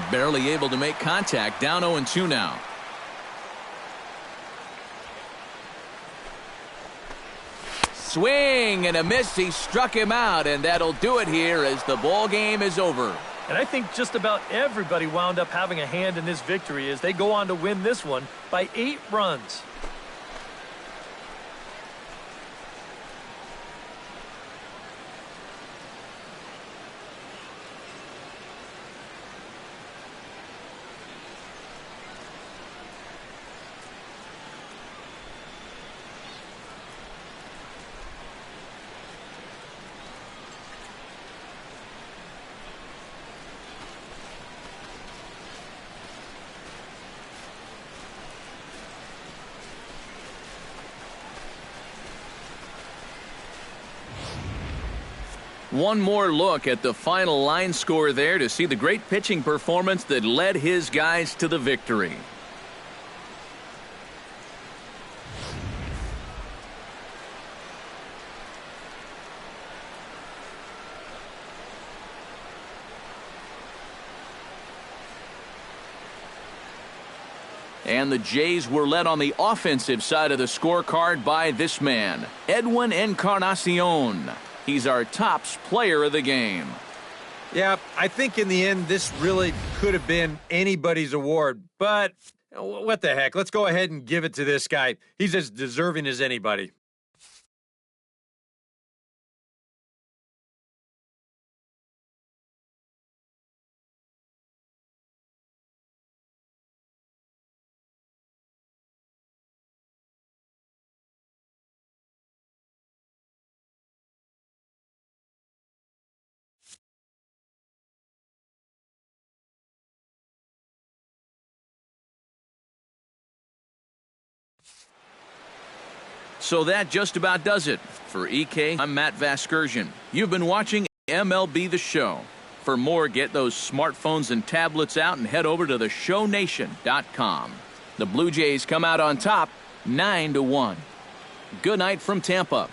Barely able to make contact. Down 0-2 now. Swing and a miss. He struck him out, and that'll do it here as the ball game is over. And I think just about everybody wound up having a hand in this victory as they go on to win this one by 8 runs. One more look at the final line score there to see the great pitching performance that led his guys to the victory. And the Jays were led on the offensive side of the scorecard by this man, Edwin Encarnacion. He's our tops player of the game. Yeah, I think in the end, this really could have been anybody's award. But what the heck? Let's go ahead and give it to this guy. He's as deserving as anybody. So that just about does it. For EK, I'm Matt Vasgersian. You've been watching MLB The Show. For more, get those smartphones and tablets out and head over to theshownation.com. The Blue Jays come out on top 9-1. Good night from Tampa.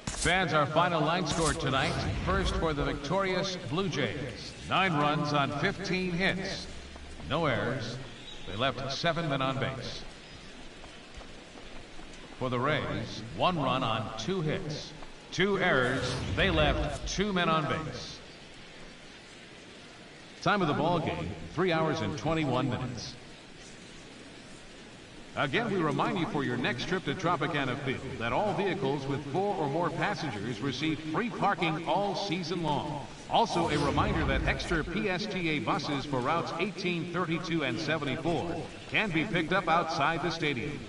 Fans, our final line score tonight. First for the victorious Blue Jays. 9 runs on 15 hits. No errors. They left 7 men on base. For the Rays, 1 run on 2 hits. 2 errors. They left 2 men on base. Time of the ball game, 3 hours and 21 minutes. Again, we remind you for your next trip to Tropicana Field that all vehicles with 4 or more passengers receive free parking all season long. Also, a reminder that extra PSTA buses for routes 18, 32, and 74 can be picked up outside the stadium.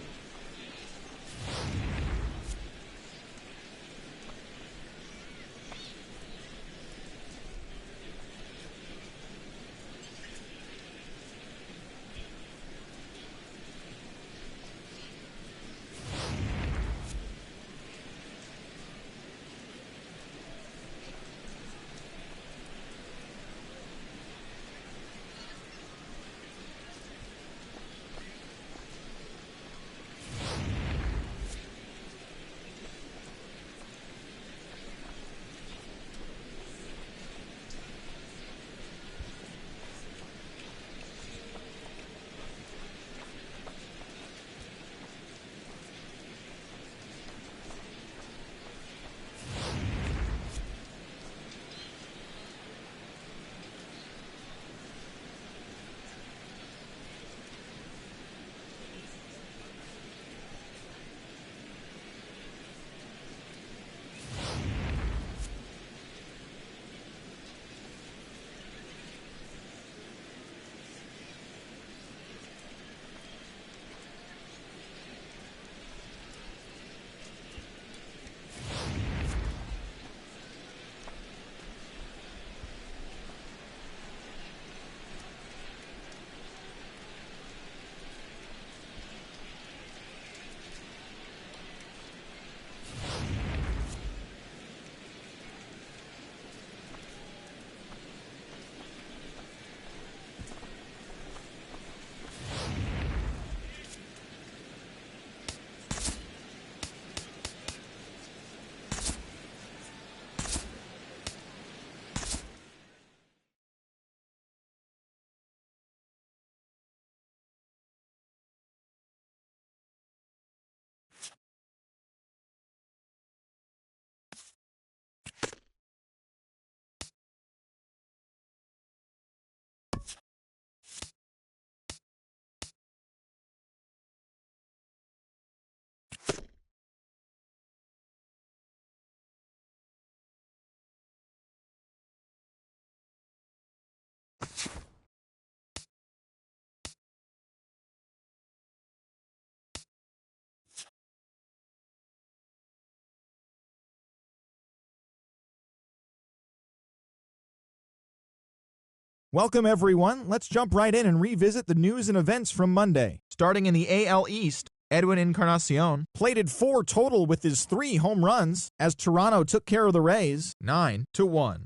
Welcome, everyone. Let's jump right in and revisit the news and events from Monday. Starting in the AL East, Edwin Encarnacion plated 4 total with his 3 home runs as Toronto took care of the Rays 9-1.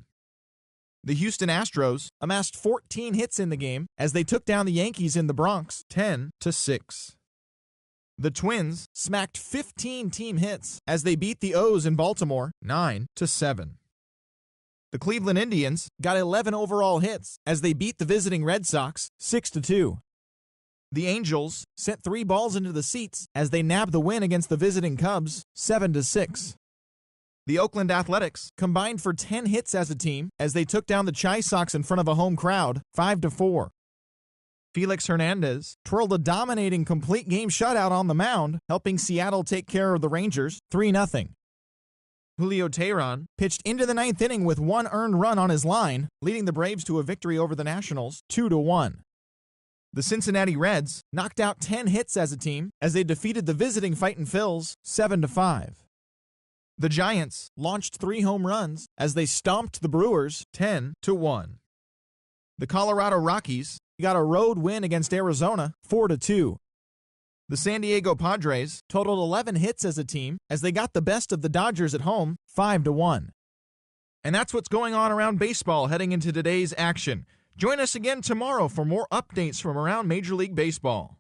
The Houston Astros amassed 14 hits in the game as they took down the Yankees in the Bronx 10-6. The Twins smacked 15 team hits as they beat the O's in Baltimore 9-7. The Cleveland Indians got 11 overall hits as they beat the visiting Red Sox 6-2. The Angels sent 3 balls into the seats as they nabbed the win against the visiting Cubs 7-6. The Oakland Athletics combined for 10 hits as a team as they took down the Chi Sox in front of a home crowd 5-4. Felix Hernandez twirled a dominating complete game shutout on the mound, helping Seattle take care of the Rangers 3-0. Julio Teheran pitched into the 9th inning with 1 earned run on his line, leading the Braves to a victory over the Nationals 2-1. The Cincinnati Reds knocked out 10 hits as a team as they defeated the visiting Fightin' Phils 7-5. The Giants launched 3 home runs as they stomped the Brewers 10-1. The Colorado Rockies got a road win against Arizona 4-2. The San Diego Padres totaled 11 hits as a team as they got the best of the Dodgers at home 5-1. And that's what's going on around baseball heading into today's action. Join us again tomorrow for more updates from around Major League Baseball.